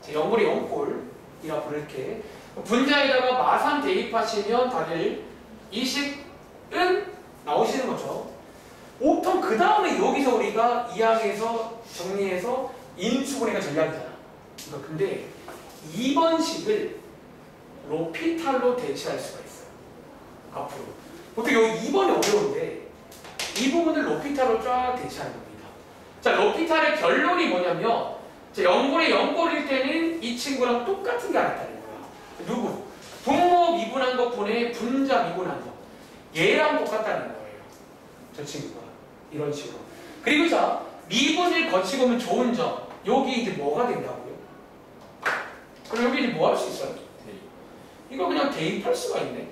자, 0분의 0꼴이라 부를게. 분자에다가 마산 대입하시면 다들 이 식은 나오시는 거죠. 보통 그 다음에 여기서 우리가 이항에서 정리해서 인수분해가 전략이잖아. 근데 2번식을 로피탈로 대체할 수가 있어요. 앞으로. 보통 여기 2번이 어려운데 이 부분을 로피탈로 쫙 대체하는 겁니다. 자, 로피탈의 결론이 뭐냐면 자, 0분의 0꼴일 때는 이 친구랑 똑같은 게 나타나는 거야. 누구? 분모 미분한 것 분의 분자 미분한 것. 얘랑 똑같다는 거예요. 저 친구가. 이런 식으로. 그리고 자, 미분을 거치고 오면 좋은 점. 여기 이제 뭐가 된다고요? 그럼 여기 이제 뭐 할 수 있어요? 이거 그냥 대입할 수가 있네.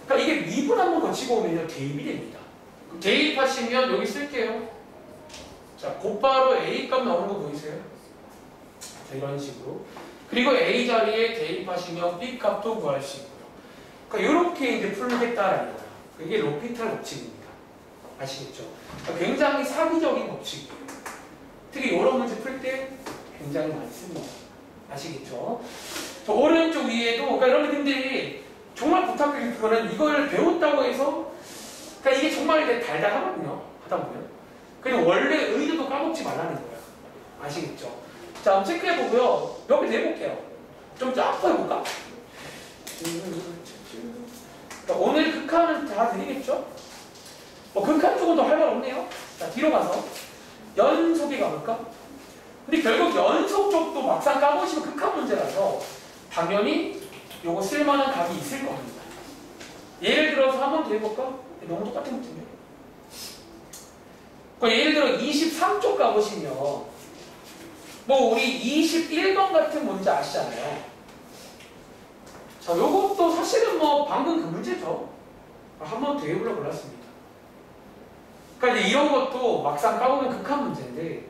그러니까 이게 미분 한번 거치고 오면 대입이 됩니다. 대입하시면 여기 쓸게요. 자, 곧바로 A 값 나오는 거 보이세요? 자, 이런 식으로. 그리고 A 자리에 대입하시면 B 값도 구할 수 있고요. 그러니까 이렇게 이제 풀겠다라는 거예요. 이게 로피탈 법칙입니다. 아시겠죠? 그러니까 굉장히 사기적인 법칙이에요. 특히 이런 문제 풀 때 굉장히 많이 씁니다. 아시겠죠? 저 오른쪽 위에도, 그러니까 여러분 근데 정말 부탁드리는 거는 이걸 배웠다고 해서, 그러니까 이게 정말 이제 달달하거든요. 하다 보면. 그리고 원래 의도도 까먹지 말라는 거예요. 아시겠죠? 자, 한번 체크해보고요. 몇 개 내볼게요. 좀 점프 해볼까? 그러니까 오늘 극한은 다 드리겠죠? 뭐 극한 쪽은 더 할 말 없네요. 자, 뒤로 가서 연속에 가볼까? 근데 결국 연속 쪽도 막상 까보시면 극한 문제라서 당연히 요거 쓸만한 각이 있을 겁니다. 예를 들어서 한 번 더 해볼까? 너무 똑같은 문제인데. 그러니까 예를 들어 23쪽 가보시면 뭐 우리 21번 같은 문제 아시잖아요. 자, 요것도 사실은 뭐 방금 그 문제죠. 한 번 더 해보려고 골랐습니다. 그러니까 이제 이런 것도 막상 까보면 극한 문제인데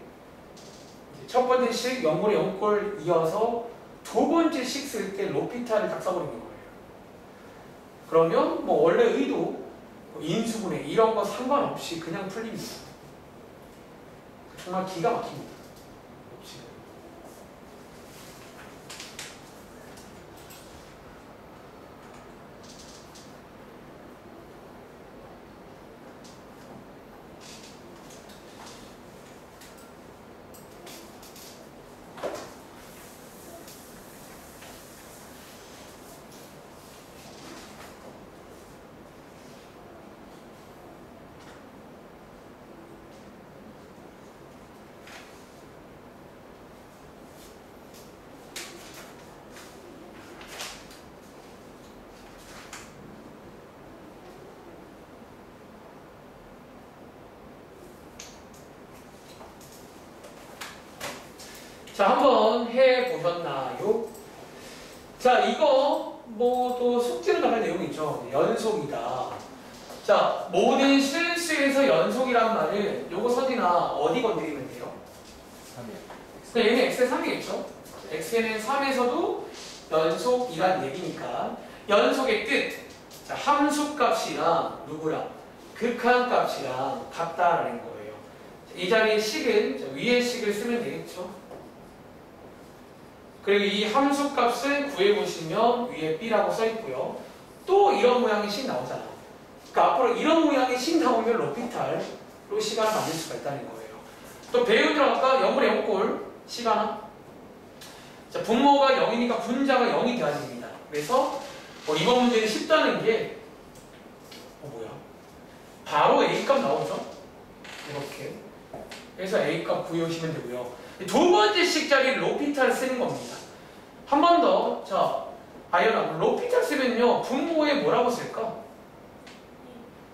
첫 번째 식 0분의 0꼴 이어서 두 번째 식 쓸 때 로피탈을 딱 써버리는 거예요. 그러면 뭐 원래 의도 인수분해 이런 거 상관없이 그냥 풀립니다. 정말 기가 막힙니다. 자, 한번 해보셨나요? 자, 이거 뭐 또 숙제로 나갈 내용이 있죠. 연속이다. 자, 모든 실수에서 연속이란 말은 요거 선이나 어디 건드리면 돼요? 3이요. 그러니까 얘는 x의 3이겠죠? x는 3에서도 연속이란 얘기니까 연속의 뜻, 자, 함수값이랑 누구랑? 극한값이랑 같다라는 거예요. 이 자리에 식은 자, 위의 식을 쓰면 되겠죠? 그리고 이 함수값을 구해보시면 위에 b라고 써있고요. 또 이런 모양의 식 나오잖아. 그러니까 앞으로 이런 모양의 식 나오면 로피탈로 시간을 만들 수가 있다는 거예요. 또 배우들 아까 0분의 0꼴 시간은 자, 분모가 0이니까 분자가 0이 되어집니다. 그래서 이번 문제는 쉽다는 게 뭐야? 바로 A값 나오죠? 이렇게. 그래서 A값 구해오시면 되고요. 두 번째 식자리 로피탈 쓰는 겁니다. 한 번 더. 자, 아연아, 로피탈 쓰면요. 분모에 뭐라고 쓸까?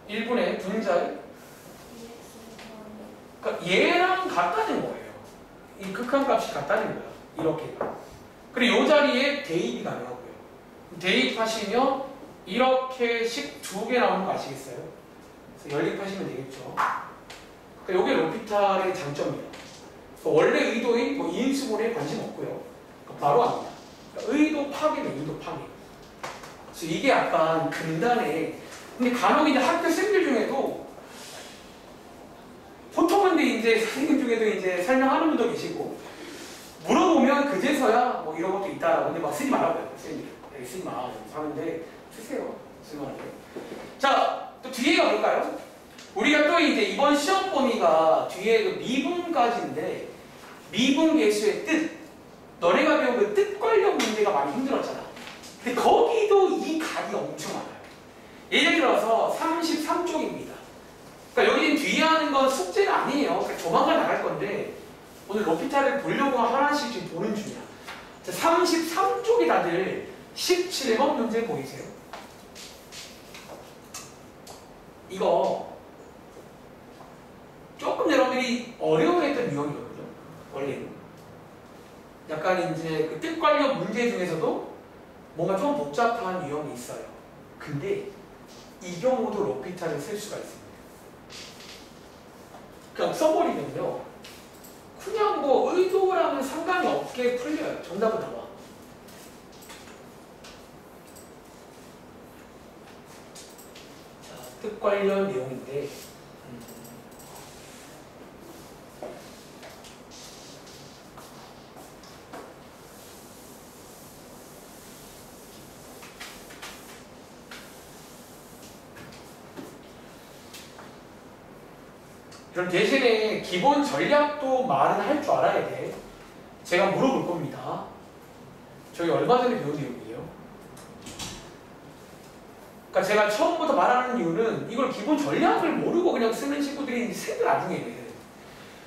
1분의 분자에 그러니까 얘랑 같다는 거예요. 이 극한값이 같다는 거야. 이렇게가. 그리고 이 자리에 대입이 가능하고요. 대입하시면 이렇게 식 두 개 나오는 거 아시겠어요? 그래서 연립하시면 되겠죠. 그러니까 이게 로피탈의 장점이에요. 원래 의도인 뭐 인수분해에 관심 없고요. 바로 합니다. 그러니까 의도 파괴는 의도 파괴. 그래서 이게 약간 근단에 근데 간혹 이제 학교 쌤들 중에도 보통은 이제 선생님 중에도 이제 설명하는 분도 계시고 물어보면 그제서야 뭐 이런 것도 있다라고 근데 막 쓰지 말라고요. 쌤들. 쓰지 마. 하는데 쓰세요. 쓸만하게. 자, 또 뒤에가 뭘까요? 우리가 또 이제 이번 시험 범위가 뒤에 그 미분까지인데 미분 계수의 뜻 너네가 배운 그 뜻 관련 문제가 많이 힘들었잖아. 근데 거기도 이 각이 엄청 많아요. 예를 들어서 33쪽입니다. 그러니까 여기는 뒤에 하는 건 숙제가 아니에요. 그러니까 조만간 나갈 건데 오늘 로피탈을 보려고 하나씩 지금 보는 중이야. 자, 33쪽이 다들 17번 문제 보이세요? 이거 조금 여러분들이 어려워했던 유형이거든요. 원래는 약간 이제 그 뜻 관련 문제 중에서도 뭔가 좀 복잡한 유형이 있어요. 근데 이 경우도 로피탈을 쓸 수가 있습니다. 그냥 써버리면요. 그냥 뭐 의도랑은 상관이 없게 풀려요. 정답은 나와. 자, 뜻 관련 내용인데 그럼 대신에 기본 전략도 말은 할 줄 알아야 돼. 제가 물어볼 겁니다. 저희 얼마 전에 배운 내용이에요. 그러니까 제가 처음부터 말하는 이유는 이걸 기본 전략을 모르고 그냥 쓰는 친구들이 생들 나중에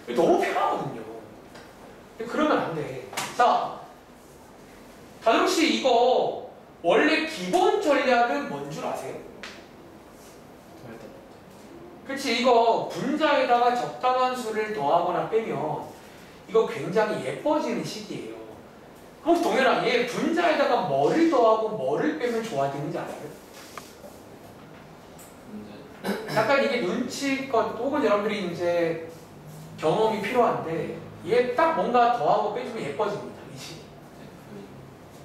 너무 편하거든요. 그러면 안 돼. 자, 다정 씨 이거 원래 기본 전략은 뭔 줄 아세요? 그치, 이거 분자에다가 적당한 수를 더하거나 빼면 이거 굉장히 예뻐지는 식이에요. 그럼 동현아, 얘 분자에다가 뭐를 더하고 뭐를 빼면 좋아지는지 알아요? 약간 이게 눈치껏 혹은 여러분들이 이제 경험이 필요한데 얘 딱 뭔가 더하고 빼주면 예뻐집니다. 이 식.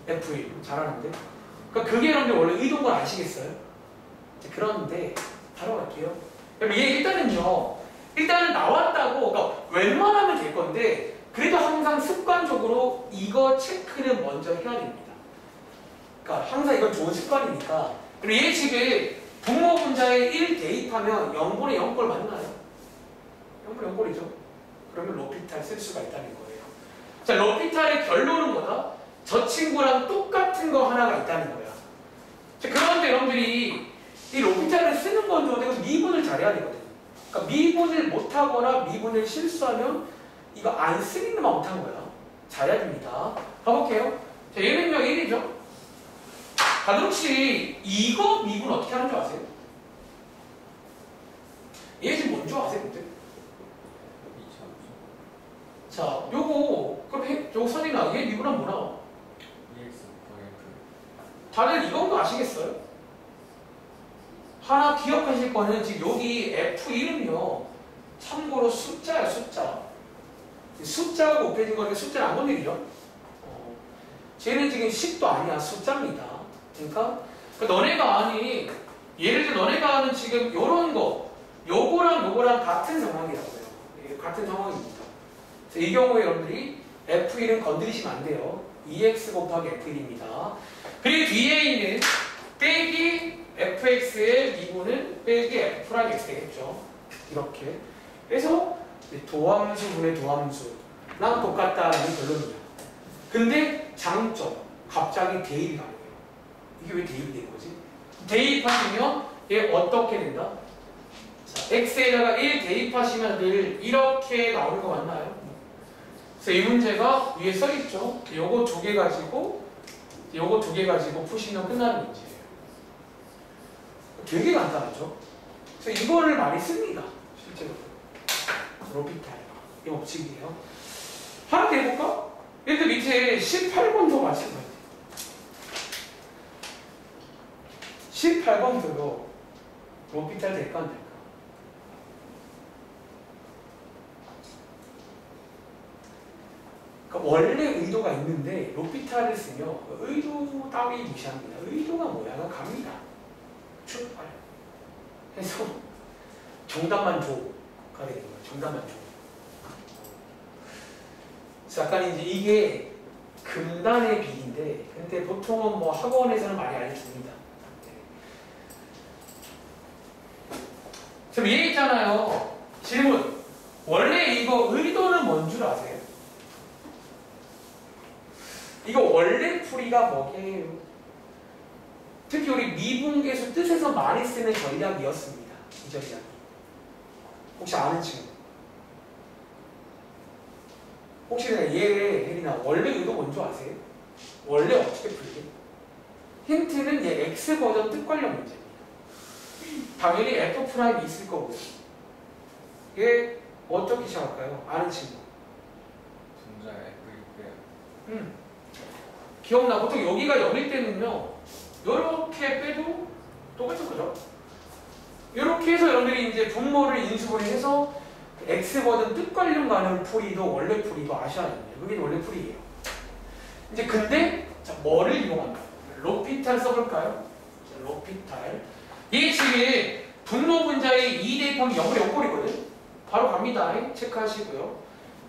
F1 잘하는데? 그러니까 그게 여러분들 원래 의도인 걸 아시겠어요? 그런데 바로 갈게요. 그럼 얘 일단은 나왔다고, 그러니까 웬만하면 될 건데 그래도 항상 습관적으로 이거 체크는 먼저 해야 됩니다. 그러니까 항상 이건 좋은 습관이니까. 그리고 얘 지금 분모 분자에 1 대입하면 0분의 0꼴 맞나요? 0분의 0꼴이죠. 그러면 로피탈 쓸 수가 있다는 거예요. 자, 로피탈의 결론은 뭐다? 저 친구랑 똑같은 거 하나가 있다는 거야. 자, 그런데 여러분들이 이 로피탈을 쓰는 건 좋은데 미분을 잘해야 되거든. 그러니까 미분을 못하거나 미분을 실수하면 이거 안 쓰는 것만 못한 거야. 잘해야 됩니다. 가볼게요. 자, 얘는요 1이죠. 다들 혹시 이거 미분 어떻게 하는 줄 아세요? 얘 지금 뭔 줄 아세요? 근데? 자, 요거 선이나 얘 미분하면 뭐 나와? EX 곱하기 F. 다들 이건 거 아시겠어요? 하나 기억하실 거는 지금 여기 F1은요 참고로 숫자야 숫자. 숫자가 곱해진 거니까 숫자는 안 건드리죠? 쟤는 지금 10도 아니야 숫자입니다. 그러니까 너네가 아니 예를 들어 너네가 아는 지금 요런 거 요거랑 같은 상황이라고요. 같은 상황입니다. 이 경우에 여러분들이 F1은 건드리시면 안 돼요. 2x 곱하기 F1입니다. 그리고 뒤에 있는 빼기 fx의 미분은 빼기 f 프라임 x 되겠죠. 이렇게. 그래서 도함수분의 도함수랑 똑같다라는 결론이에요. 근데 장점, 갑자기 대입이 가능해요. 이게 왜 대입이 되는 거지? 대입하시면 얘 어떻게 된다? 자, x에다가 1 대입하시면 늘 이렇게 나올 거 맞나요? 그래서 이 문제가 위에 써있죠. 요거 두 개 가지고 푸시면 끝나는 문제예요. 되게 간단하죠? 그래서 이거를 많이 씁니다. 실제로. 로피탈. 이 법칙이에요. 하나 더 해볼까? 예를 들어 밑에 18번도 마찬가지. 18번도요. 로피탈 될까 안 될까? 그러니까 원래 의도가 있는데 로피탈을 쓰면 의도 따위 무시합니다. 의도가 뭐야? 갑니다. 출발. 해서 정답만 줘가 되는 거예요. 정답만 줘. 그래서 약간 이제 이게 금단의 비인데, 근데 보통은 뭐 학원에서는 많이 알려줍니다. 그럼 얘 있잖아요. 질문. 원래 이거 의도는 뭔 줄 아세요? 이거 원래 풀이가 뭐게요? 특히 우리 미분계수 뜻에서 많이 쓰는 전략이었습니다. 이 전략이. 혹시 아는 친구? 혹시 내가 혜린아 원래 의도 뭔지 아세요? 원래 어떻게 풀게? 힌트는 얘 X 버전 뜻 관련 문제입니다. 당연히 F 프라임이 있을 거고요. 얘 어떻게 시작할까요? 아는 친구? 분자 F 있고요. 기억나? 보통 여기가 0일 때는요 이렇게 빼도 똑같은 거죠. 이렇게 해서 여러분들이 이제 분모를 인수분해 해서 X 버전 뜻 관련 가는 풀이도 원래 풀이도 아셔야 됩니다. 그게 원래 풀이에요. 이제 근데 자, 뭐를 이용한다? 로피탈 써볼까요? 자, 로피탈. 이게 지금 분모 분자의 2 대입하면 0의 옆꼴이거든. 바로 갑니다. 체크하시고요.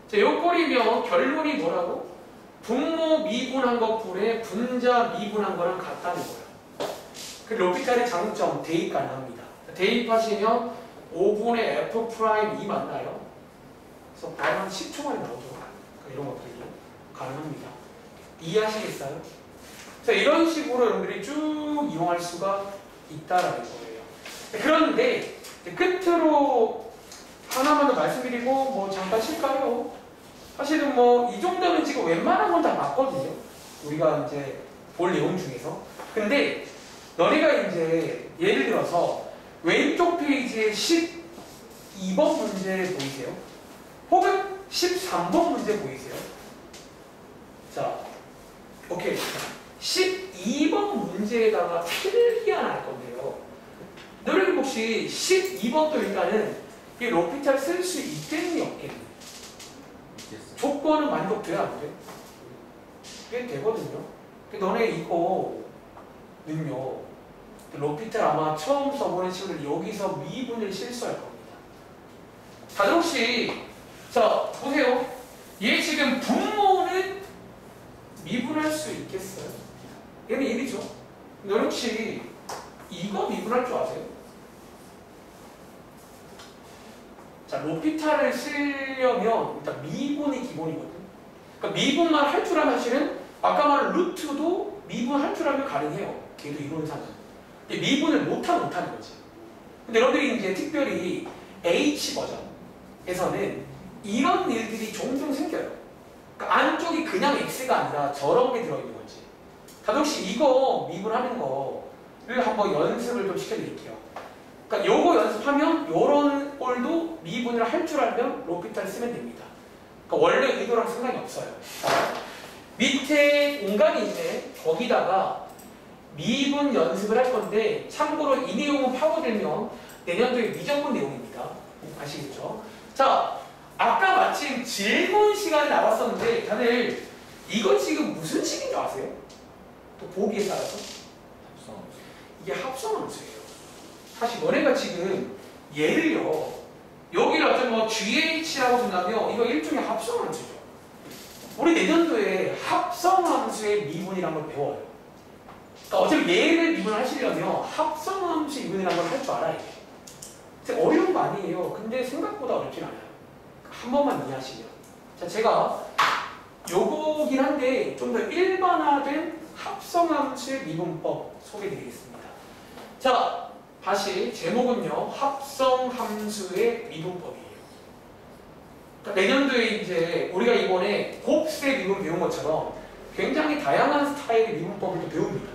자, 옆꼴이면 결론이 뭐라고? 분모 미분한 것분에 분자 미분한 거랑 같다는 거예요. 그 로피탈의 장점 대입 가능합니다. 대입하시면 5분의 f 프라임 2 맞나요? 그래서 바로 한 10초 만에 나오죠. 그러니까 이런 것들이 가능합니다. 이해하시겠어요? 자, 이런 식으로 여러분들이 쭉 이용할 수가 있다라는 거예요. 그런데 끝으로 하나만 더 말씀드리고 뭐 잠깐 쉴까요? 사실은 뭐 이 정도면 지금 웬만한 건 다 맞거든요. 우리가 이제 볼 내용 중에서. 근데 너희가 이제 예를 들어서 왼쪽 페이지에 12번 문제 보이세요? 혹은 13번 문제 보이세요? 자, 오케이. 12번 문제에다가 필기 하나 할 건데요. 너희들 혹시 12번도 일단은 이 로피탈 쓸 수 있겠니 없겠니? 조건은 만족돼야 안 돼? 그게 되거든요. 너네 이거는요, 로피탈 아마 처음 써보는 친구들 여기서 미분을 실수할 겁니다. 다들 혹시, 자, 보세요. 얘 지금 분모는 미분할 수 있겠어요? 얘는 1이죠. 너네 혹시 이거 미분할 줄 아세요? 자, 로피탈을 쓰려면 일단 미분이 기본이거든. 그러니까 미분만 할 줄 알면 사실은 아까 말한 루트도 미분할 줄 알면 가능해요. 걔도 이론상은. 근데 미분을 못하는 거지. 근데 여러분들이 이제 특별히 H 버전에서는 이런 일들이 종종 생겨요. 그러니까 안쪽이 그냥 X가 아니라 저런 게 들어있는 거지. 다들 혹시 이거 미분하는 거를 한번 연습을 좀 시켜드릴게요. 그러니까 요거 연습하면 요런 꼴도 미분을 할 줄 알면 로피탈 쓰면 됩니다. 그러니까 원래 의도랑 상관이 없어요. 밑에 공간이 있네. 거기다가 미분 연습을 할 건데 참고로 이 내용은 파고들면 내년도에 미적분 내용입니다. 아시겠죠? 자, 아까 마침 질문 시간이 나왔었는데 다들 이거 지금 무슨 식인 줄 아세요? 또 보기에 따라서 합성함수. 이게 합성함수예요. 사실 너네가 지금 얘를요 여기를 어떤 뭐 GH라고 준다면 이거 일종의 합성함수죠. 우리 내년도에 합성함수의 미분이라는 걸 배워요. 그러니까 어차피 얘를 미분하시려면 합성함수 미분이라는 걸 할 줄 알아야 돼요. 어려운 거 아니에요. 근데 생각보다 어렵진 않아요. 한 번만 이해하시면. 자, 제가 요거긴 한데 좀 더 일반화된 합성함수의 미분법 소개해드리겠습니다. 자, 다시 제목은요. 합성함수의 미분법이에요. 그러니까 내년도에 이제 우리가 이번에 곱셈 미분 배운 것처럼 굉장히 다양한 스타일의 미분법을 또 배웁니다.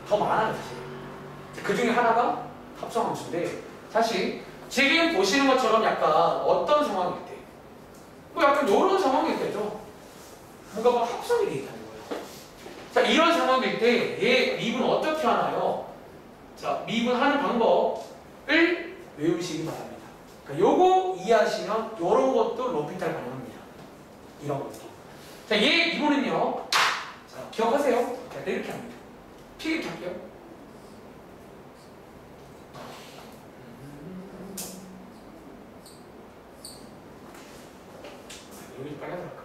더 많아요, 사실. 그 중에 하나가 합성함수인데 사실 지금 보시는 것처럼 약간 어떤 상황일 때? 뭐 약간 이런 상황일 때죠. 뭔가 뭐 합성이 되어 있다는 거예요. 자, 이런 상황일 때 얘 미분 어떻게 하나요? 자, 미분하는 방법을 외우시기 바랍니다. 그러니까 요거 이해하시면 이런 것도 로피탈 가능합니다. 이런 것도. 자, 얘 미분은요. 자, 기억하세요. 자, 이렇게 합니다. 필기 할게요. 여기 좀 빨간색 할까?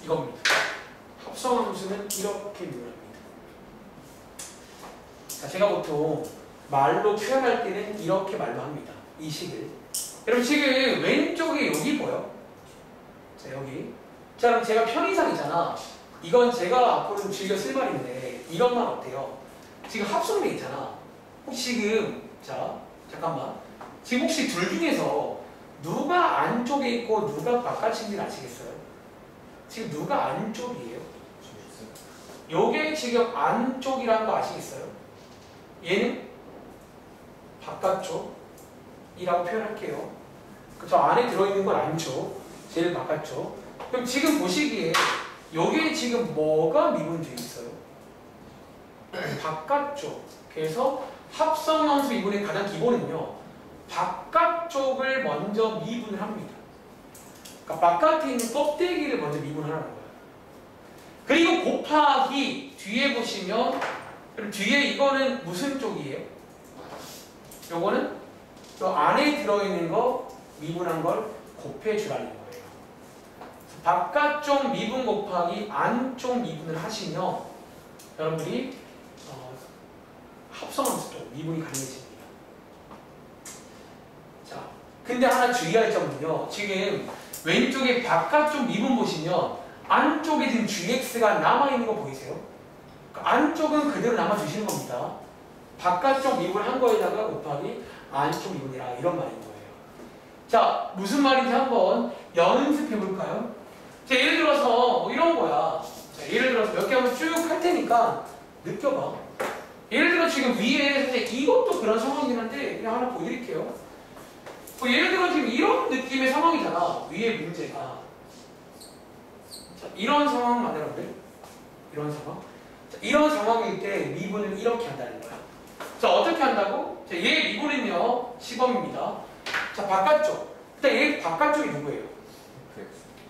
이겁니다. 합성함수는 이렇게 미분합니다. 자, 제가 보통 말로 표현할 때는 이렇게 말로 합니다. 이 식을. 여러분 지금 왼쪽에 여기 보여? 자, 여기. 자, 그럼 제가 편의상이잖아. 이건 제가 앞으로 즐겨 쓸 말인데 이것만 어때요? 지금 합성돼 있잖아. 혹시 지금 자 잠깐만 지금 혹시 둘 중에서 누가 안쪽에 있고 누가 바깥인지 아시겠어요? 지금 누가 안쪽이에요? 요게 지금 안쪽이라는 거 아시겠어요? 얘는 바깥쪽이라고 표현할게요. 저 안에 들어있는 건 안쪽, 제일 바깥쪽. 그럼 지금 보시기에 여기에 지금 뭐가 미분되어 있어요? 바깥쪽. 그래서 합성함수 미분의 가장 기본은요. 바깥쪽을 먼저 미분을 합니다. 그러니까 바깥에 있는 껍데기를 먼저 미분하라는 거예요. 그리고 곱하기 뒤에 보시면 그럼 뒤에 이거는 무슨 쪽이에요? 요거는 또 안에 들어있는 거 미분한 걸 곱해주라는 거예요. 바깥쪽 미분 곱하기 안쪽 미분을 하시면 여러분들이 합성함수도 미분이 가능해집니다. 자, 근데 하나 주의할 점은요. 지금 왼쪽에 바깥쪽 미분 보시면 안쪽에 지금 gx가 남아있는 거 보이세요? 그러니까 안쪽은 그대로 남아주시는 겁니다. 바깥쪽 미분 한 거에다가 곱하기 안쪽 미분이라 이런 말인 거예요. 자, 무슨 말인지 한번 연습해 볼까요? 자, 예를 들어서 뭐 이런 거야. 자, 예를 들어서 몇 개 한번 쭉 할 테니까 느껴봐. 예를 들어 지금 위에 사실 이것도 그런 상황이긴 한데 그냥 하나 보여드릴게요. 뭐 예를 들어 지금 이런 느낌의 상황이잖아. 위에 문제가. 자, 이런 상황 만들어볼래? 이런 상황. 자, 이런 상황일 때 미분을 이렇게 한다는 거야. 자, 어떻게 한다고? 자, 얘 미분은요 10원입니다. 자, 바깥쪽. 일단 얘 바깥쪽이 누구예요?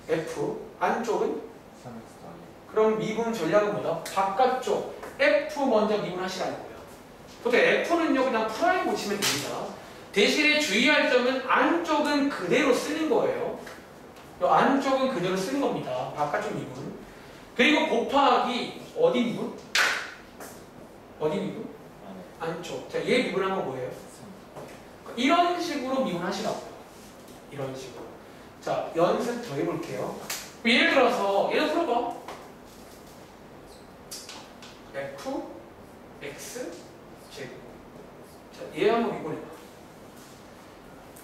F. 안쪽은? 3x 그럼 미분 전략은 뭐다? 바깥쪽 F 먼저 미분하시라는 거예요. 보통 F는요 그냥 프라임 보시면 됩니다. 대신에 주의할 점은 안쪽은 그대로 쓰는 거예요. 이 안쪽은 그대로 쓰는 겁니다. 바깥쪽 미분. 그리고 곱하기 어디 미분? 어디 미분? 안쪽. 자, 얘 미분한 거 뭐예요? 이런 식으로 미분하시라고요. 이런 식으로. 자, 연습 더 해볼게요. 예를 들어서 얘를 풀어봐. F, X, 제곱. 자, 얘 한번 미분해봐.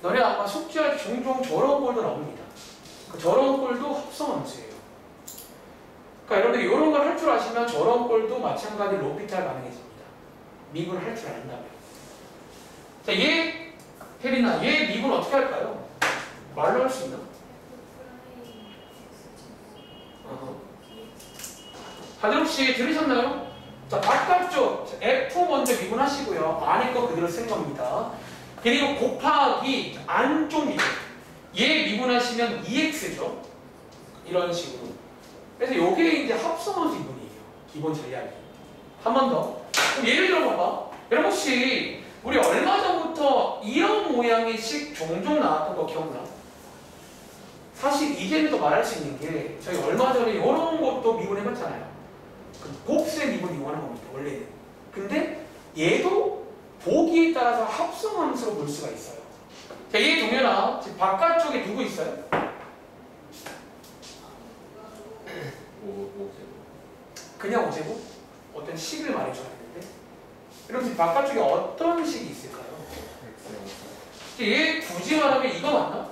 너네 아마 숙제할 종종 저런 꼴도 나옵니다. 저런 꼴도 합성함수예요. 그러니까 여러분들 이런 걸 할 줄 아시면 저런 꼴도 마찬가지로 로피탈 가능해집니다. 미분을 할 줄 안다면. 자, 얘 혜린아, 얘 미분 어떻게 할까요? 말로 할 수 있나? 다들 혹시 들으셨나요? 자, 바깥쪽 F 먼저 미분하시고요. 안에 거 그대로 쓴 겁니다. 그리고 곱하기 안쪽 미분. 얘 미분하시면 2x죠. 이런 식으로. 그래서 요게 이제 합성함수 미분이에요. 기본 전략이. 한 번 더. 그럼 예를 들어 봐봐. 여러분 혹시 우리 얼마 전부터 이런 모양의 식 종종 나왔던 거 기억나? 사실 이제는 또 말할 수 있는 게 저희 얼마 전에 이런 것도 미분해봤잖아요. 곱수의 미분 이용하는 겁니다. 원래는. 근데 얘도 보기에 따라서 합성함수로 볼 수가 있어요. 자, 얘 동현아, 지금 바깥쪽에 누구 있어요? 그냥 오제곱? 어떤 식을 말해줘야 되는데. 여러분 지금 바깥쪽에 어떤 식이 있을까요? 얘 굳이 말하면 이거 맞나?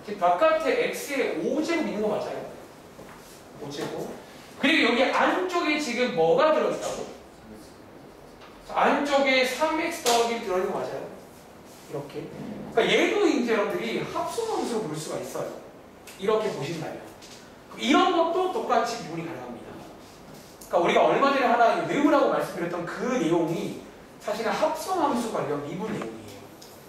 지금 바깥에 x에 5제곱 있는 거 맞아요? 5제곱. 그리고 여기 안쪽에 지금 뭐가 들어있다고? 안쪽에 3x 더하기 들어있는 거 맞아요? 이렇게. 그러니까 얘도 이제 여러분들이 합성함수로 볼 수가 있어요. 이렇게 보신다면. 이런 것도 똑같이 미분이 가능합니다. 그러니까 우리가 얼마 전에 하나 외우라고 말씀드렸던 그 내용이 사실은 합성함수 관련 미분 내용이에요.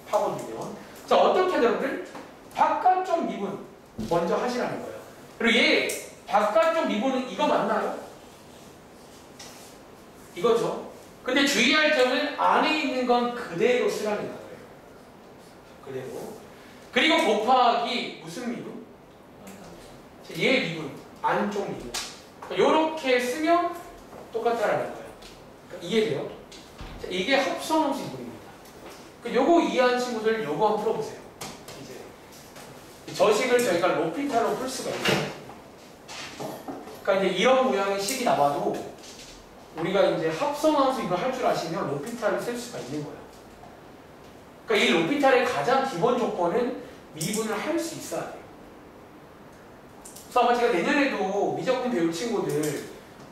파고들면. 자, 어떻게 여러분들? 바깥쪽 미분 먼저 하시라는 거예요. 그리고 얘 바깥쪽 미분은 이거 맞나요? 이거죠. 근데 주의할 점은 안에 있는 건 그대로 쓰라는 거예요. 그대로. 그리고 곱하기 무슨 미분? 얘 미분, 안쪽 미분. 이렇게 쓰면 똑같다라는 거예요. 이해돼요? 자, 이게 합성함수 미분입니다. 요거 이해한 친구들 요거 한번 풀어보세요. 이제 저식을 저희가 로피탈로 풀 수가 있어요. 그러니까 이제 이런 모양의 식이 나와도 우리가 이제 합성함수 이거 할 줄 아시면 로피탈을 쓸 수가 있는 거예요. 그러니까 이 로피탈의 가장 기본 조건은 미분을 할 수 있어야 돼요. 그래서 아마 제가 내년에도 미적분 배울 친구들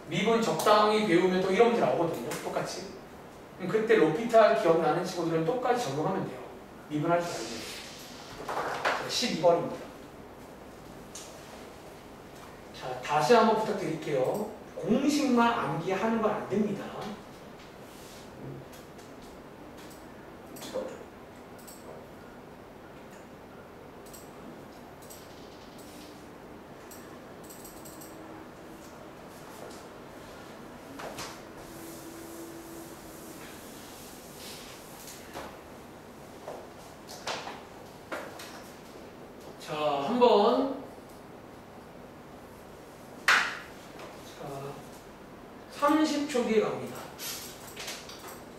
미분 적당히 배우면 또 이런 문제 나오거든요. 똑같이. 그럼 그때 로피탈 기억나는 친구들은 똑같이 적용하면 돼요. 미분할 줄 알면. 12번입니다. 자, 다시 한번 부탁드릴게요. 공식만 암기하는 건 안 됩니다. 자, 한번 30초 뒤에 갑니다.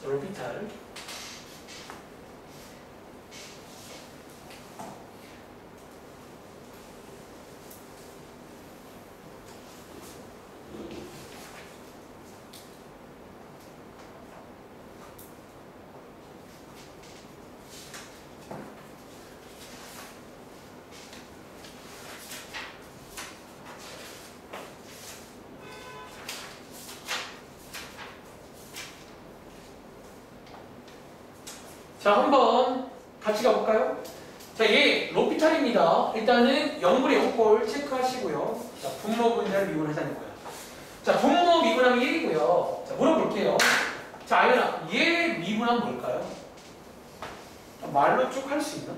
자, 로피탈. 자, 한번 같이 가볼까요? 자, 얘 로피탈입니다. 일단은 0분의 0꼴 체크하시고요. 자, 분모 분자를 미분하자는 거예요. 자, 분모 미분하면 1이고요. 자, 물어볼게요. 자, 아연아, 얘 미분하면 뭘까요? 말로 쭉 할 수 있나?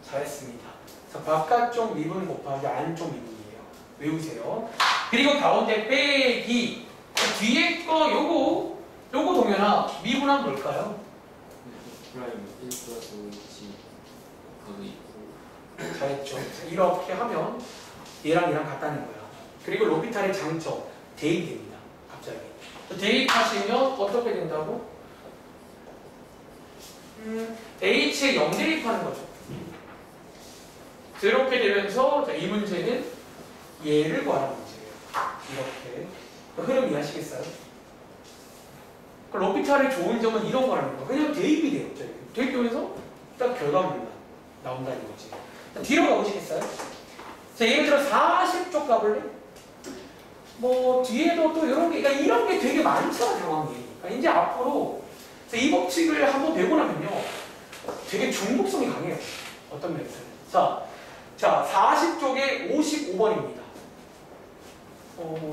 잘했습니다. 자, 바깥쪽 미분 곱하기 안쪽 미분이에요. 외우세요. 그리고 가운데 빼기. 뒤에 거 요거 동현아 미분하면 뭘까요? 프라임 1 플러스 5지 그거 있고. 잘했죠. 자, 이렇게 하면 얘랑 얘랑 같다는 거야. 그리고 로피탈의 장점 대입됩니다. 갑자기 대입하시면 어떻게 된다고? H에 0 대입하는 거죠. 이렇게 되면서 자, 이 문제는 얘를 구하는 문제예요. 이렇게 흐름 이해하시겠어요? 로피탈의 좋은 점은 이런 거라는 거예요. 왜냐면 대입이 돼요. 대입되면서 딱 결과물만 나온다는 거지. 자, 뒤로 가보시겠어요? 자, 예를 들어 40쪽 가볼래? 뭐 뒤에도 또 이런 게, 그러니까 이런 게 되게 많잖아 상황이. 그러니까 이제 앞으로 이 법칙을 한번 배고 나면요, 되게 중복성이 강해요. 어떤 면에서. 자, 40쪽에 55번입니다.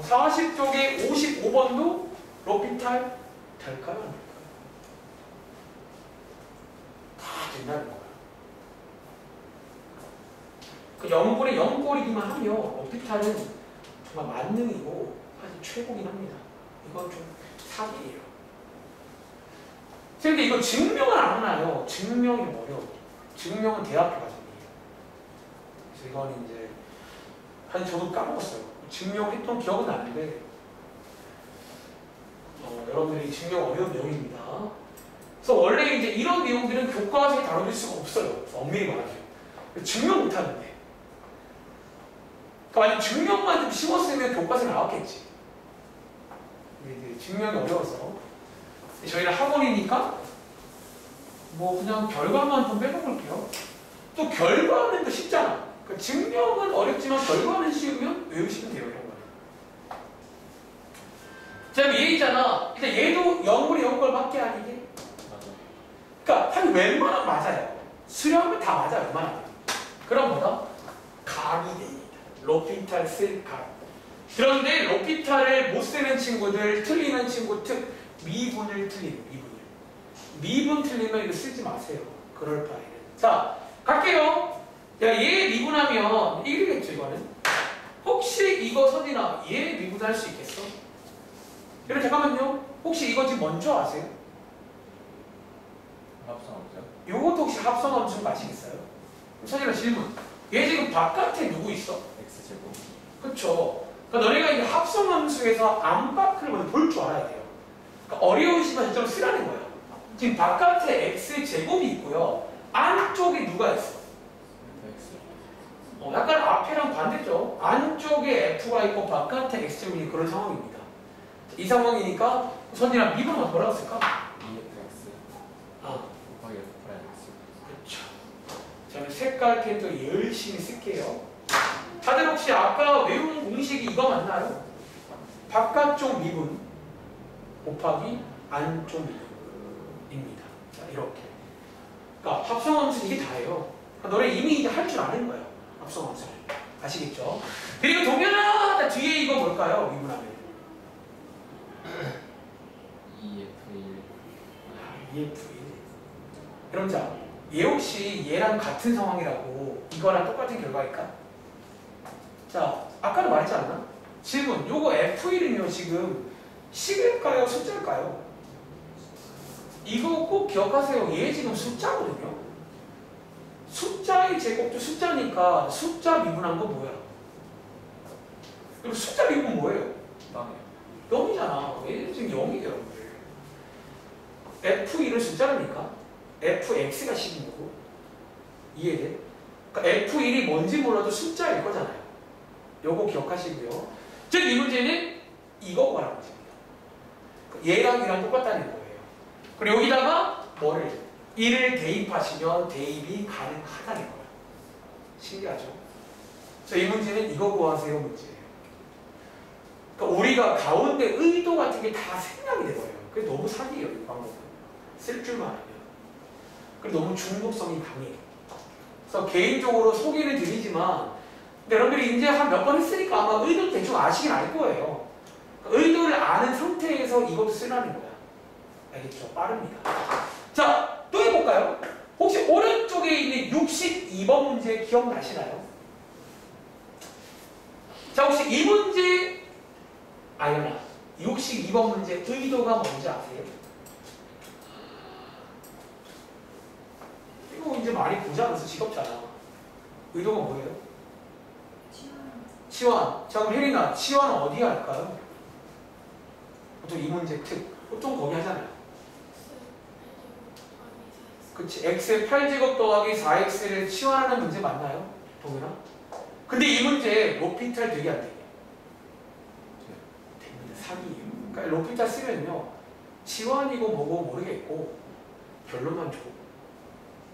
40쪽에 55번도 로피탈 될까요? 안 될까요? 다 된다는 거야. 그 0분의 0꼴이기만 하면 로피탈은 정말 만능이고 사실 최고긴 합니다. 이건 좀 사기예요. 근데 이거 증명을 안 하나요? 증명이 어려워요. 증명은 대학교 과정이에요. 그래서 이건 이제 사실 저도 까먹었어요. 증명했던 기억은 나는데 여러분들이 증명 어려운 내용입니다. 그래서 원래 이제 이런 내용들은 교과서에 다뤄질 수가 없어요. 엄밀히 말하죠. 증명 못하는데. 그러니까 만약 증명만 좀 심었으면 교과서에 나왔겠지. 이제 증명이 어려워서 저희는 학원이니까 뭐 그냥 결과만 좀 빼먹을게요. 또 결과는 또 쉽잖아. 그러니까 증명은 어렵지만 결과는 쉬우면 외우시면 돼요. 이런 거는. 자, 얘 있잖아. 일단 얘도 0분의 0꼴밖에 아니게. 그러니까 사실 웬만하면 맞아요. 수렴은 다 맞아요. 웬만하면. 그럼 뭐다? 각이 됩니다. 로피탈 쓸 각. 그런데 로피탈을 못 쓰는 친구들, 틀리는 친구 특 미분을 틀리는 미분을. 미분 틀리면 이거 쓰지 마세요. 그럴 바에는. 자, 갈게요. 야, 얘 미분하면 1이겠죠, 이거는. 혹시 이거 선이나 얘 미분할 수 있겠어? 여러분 잠깐만요. 혹시 이거 지금 먼저 아세요? 합성함수요? 요것도 혹시 합성함수 아시겠어요? 선이나 질문. 얘 지금 바깥에 누구 있어? x제곱. 그쵸? 그러니까 너네가 이제 합성함수에서 안팎을 먼저 볼 줄 알아야 돼요. 그러니까 어려우시면 진짜로 쓰라는 거예요. 지금 바깥에 x제곱이 있고요. 안쪽에 누가 있어? x. 약간 앞이랑 반대죠. 안쪽에 f가 있고 바깥에 x제곱이 그런 상황입니다. 이 상황이니까 선이랑 미분은 뭐라고 쓸까? 2fx 곱하기 f 프라임 x. 그렇죠. 저는 색깔 펜도 열심히 쓸게요. 다들 혹시 아까 외운 공식이 이거 맞나요? 바깥쪽 미분 곱하기 안쪽 미분입니다. 자, 이렇게. 그러니까 합성함수 이게 다예요. 그러니까 너네 이미 이제 할 줄 아는 거예요. 합성함수를. 아시겠죠? 그리고 동현아, 뒤에 이거 뭘까요? 미분하면. 2f1. 2f1. 그럼 자, 얘 혹시 얘랑 같은 상황이라고 이거랑 똑같은 결과일까? 자, 아까도 말했지 않나? 질문, 요거 f1은요 지금 식일까요? 숫자일까요? 이거 꼭 기억하세요. 얘 지금 숫자거든요. 숫자의 제곱도 숫자니까 숫자 미분한 거 뭐야? 그리고 숫자 미분 뭐예요? 0이잖아. 얘 지금 0이에요, 여러분들. f1은 숫자라니까 fx가 식인 거고. 이해돼? 그러니까 f1이 뭔지 몰라도 숫자일 거잖아요. 요거 기억하시고요. 즉 이 문제는 이거 구하라는 문제입니다. 얘랑 얘랑 똑같다는 거예요. 그리고 여기다가 뭐를 1을 대입하시면 대입이 가능하다는 거예요. 신기하죠? 이 문제는 이거 구하세요 문제예요. 그러니까 우리가 가운데 의도 같은 게 다 생략이 돼버려요. 그게 너무 사기예요, 이 방법은. 쓸 줄만 알면. 그리고 너무 중독성이 강해요. 그래서 개인적으로 소개는 드리지만, 근데 여러분들이 이제 한 몇 번 했으니까 아마 의도 대충 아시긴 알 거예요. 의도를 아는 상태에서 이것도 쓰라는 거야. 알겠죠? 빠릅니다. 자, 또 해볼까요? 혹시 오른쪽에 있는 62번 문제 기억나시나요? 자, 혹시 이 문제, 아연아, 62번 문제 의도가 뭔지 아세요? 이거 이제 많이 보지 않아서 지겹잖아. 의도가 뭐예요? 치환. 자, 그럼 혜린아, 치환은 어디에 할까요? 보통 이 문제 특. 보통 거기 하잖아요. 그치. x의 8제곱 더하기 4x를 치환하는 문제 맞나요? 동현아? 근데 이 문제 로피탈 되게 안 돼요. 됩니다. 사기예요. 그러니까 로피탈 쓰면요. 치환이고 뭐고 모르겠고 결론만 줘.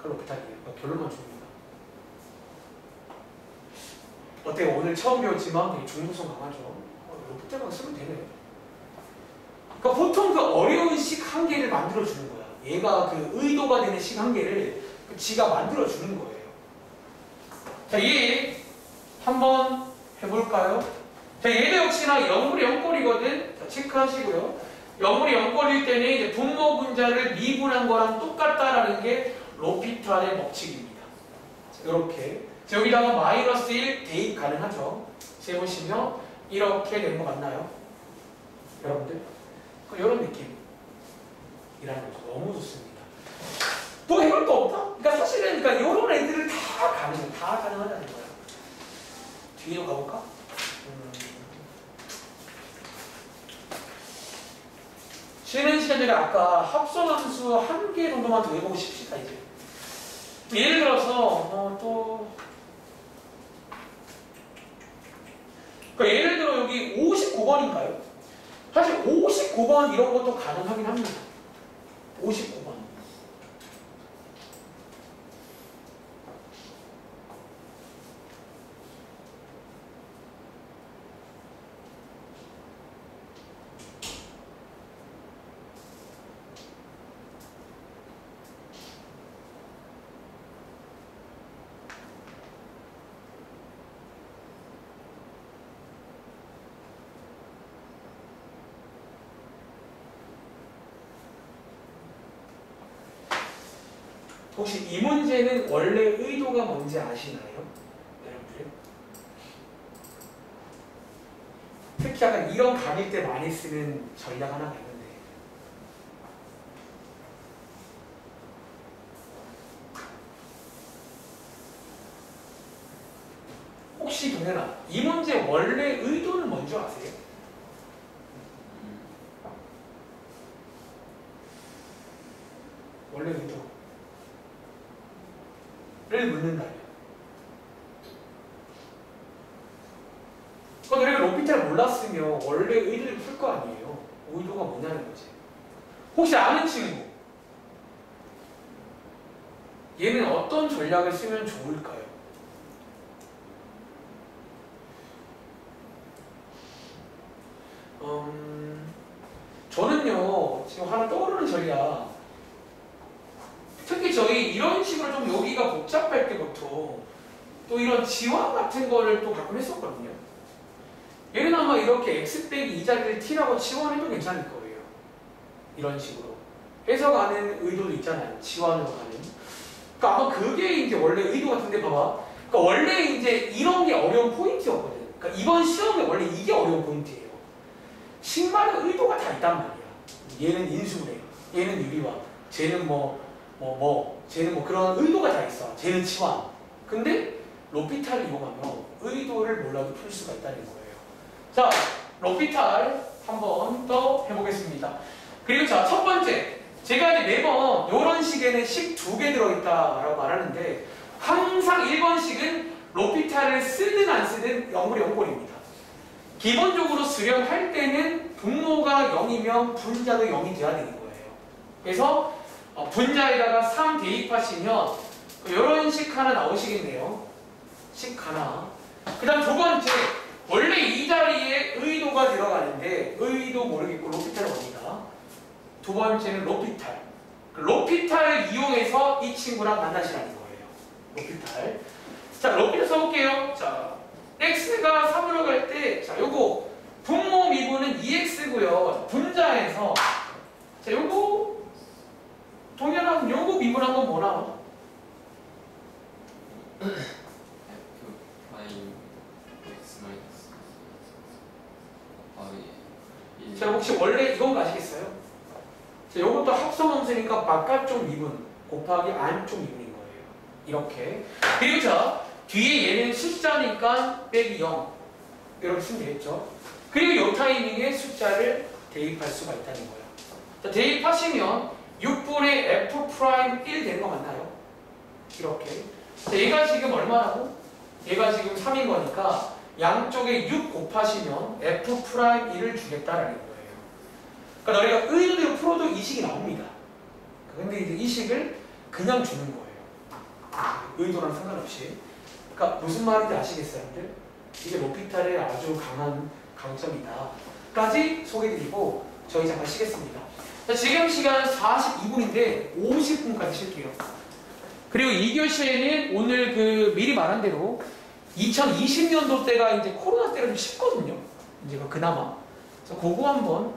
그 로피탈이에요. 그러니까 결론만 줍니다. 어때요? 오늘 처음 배웠지만 되게 중독성 강하죠? 로피탈만 쓰면 되네. 그러니까 보통 그 어려운 식 한 개를 만들어 주는 거야. 얘가 그 의도가 되는 식 한 개를 지가 만들어 주는 거예요. 자, 얘 한번 해볼까요? 자, 얘도 역시나 영물이 영꼴이거든. 자, 체크하시고요. 영물이 영꼴일 때는 이제 분모 분자를 미분한 거랑 똑같다라는 게 로피탈의 법칙입니다. 자, 이렇게. 자, 여기다가 마이너스 1 대입 가능하죠. 재보시면 이렇게 된 거 맞나요? 여러분들? 이런 느낌이라는 거죠. 너무 좋습니다. 뭐 해볼 거 없다? 그러니까 사실은 그러니까 이런 애들을 다 가능하다는 거야. 뒤로 가볼까? 쉬는 시간 전에 아까 합성함수 한 개 정도만 더 해보고 싶시다 이제. 예를 들어서 그러니까 예를 들어 여기 59번인가요? 사실 59번 이런 것도 가능하긴 합니다. 59번. 혹시 이 문제는 원래 의도가 뭔지 아시나요? 여러분들? 특히 약간 이런 강의 때 많이 쓰는 전략 하나가 있는데 혹시 동현아 이 문제 원래 의도는 뭔지 아세요? 원래 의도 를 묻는다면 너희가 로피탈 몰랐으면 원래 의도를 풀 거 아니에요. 의도가 뭐냐는 거지. 혹시 아는 친구 얘는 어떤 전략을 쓰면 좋을까요? 저는요 지금 하나 떠오르는 전략 특히 저희 이런 식으로 좀 여기가 복잡할 때부터 또 이런 지원 같은 거를 또 가끔 했었거든요. 얘는 아마 이렇게 x 빼기 이 자리를 t라고 치환해도 괜찮을 거예요. 이런 식으로 해석하는 의도도 있잖아요. 치환으로 가는. 그러니까 아마 그게 이제 원래 의도 같은데 봐봐. 그러니까 원래 이제 이런 게 어려운 포인트였거든. 그러니까 이번 시험에 원래 이게 어려운 포인트예요. 식마다 의도가 다 있단 말이야. 얘는 인수분해, 얘는 유리화, 쟤는 쟤는 뭐 그런 의도가 다 있어. 쟤는 치환. 근데 로피탈을 이용하면 의도를 몰라도 풀 수가 있다는 거예요. 자, 로피탈 한 번 더 해보겠습니다. 그리고 자, 첫 번째. 제가 이제 매번 이런 식에는 식 2개 들어있다라고 말하는데 항상 1번식은 로피탈을 쓰든 안 쓰든 영물이 영꼴입니다. 기본적으로 수렴할 때는 분모가 0이면 분자도 0이 돼야 되는 거예요. 그래서 분자에다가 3 대입하시면 이런 식 하나 나오시겠네요. 식 하나. 그 다음 두 번째. 원래 이 자리에 의도가 들어가는데 의도 모르겠고 로피탈을 옵니다. 두 번째는 로피탈. 로피탈을 이용해서 이 친구랑 만나시라는 거예요. 로피탈. 자, 로피탈 써볼게요. 자, x가 3으로 갈 때, 자, 요거 분모 미분은 2x고요. 분자에서 자, 요거 동일한 요거 미분한 건 뭐 나와? 자, 혹시 원래 이건 아시겠어요? 자, 요것도 합성함수니까 바깥쪽 미분 곱하기 안쪽 미분인 거예요. 이렇게. 그리고 자, 뒤에 얘는 숫자니까 빼기 0. 이렇게 쓰면 되겠죠? 그리고 요 타이밍에 숫자를 대입할 수가 있다는 거예요. 자, 대입하시면 6분의 f' 1 되는 거 맞나요? 이렇게. 자, 얘가 지금 얼마라고? 얘가 지금 3인 거니까 양쪽에 6 곱하시면 f'1을 주겠다라는 거예요. 그러니까 너희가 의도대로 풀어도 이 식이 나옵니다. 근데 이제 이 식을 그냥 주는 거예요. 의도랑 상관없이. 그러니까 무슨 말인지 아시겠어요, 여러분들? 이게 로피탈의 아주 강한 강점이다까지 소개드리고 저희 잠깐 쉬겠습니다. 자, 지금 시간 42분인데 50분까지 쉴게요. 그리고 2교시에는 오늘 그 미리 말한 대로 2020년도 때가 이제 코로나 때가 좀 쉽거든요. 이제 그나마. 그래서 그거 한번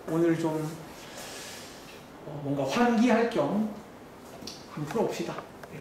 오늘 좀 뭔가 환기할 겸 한번 풀어봅시다.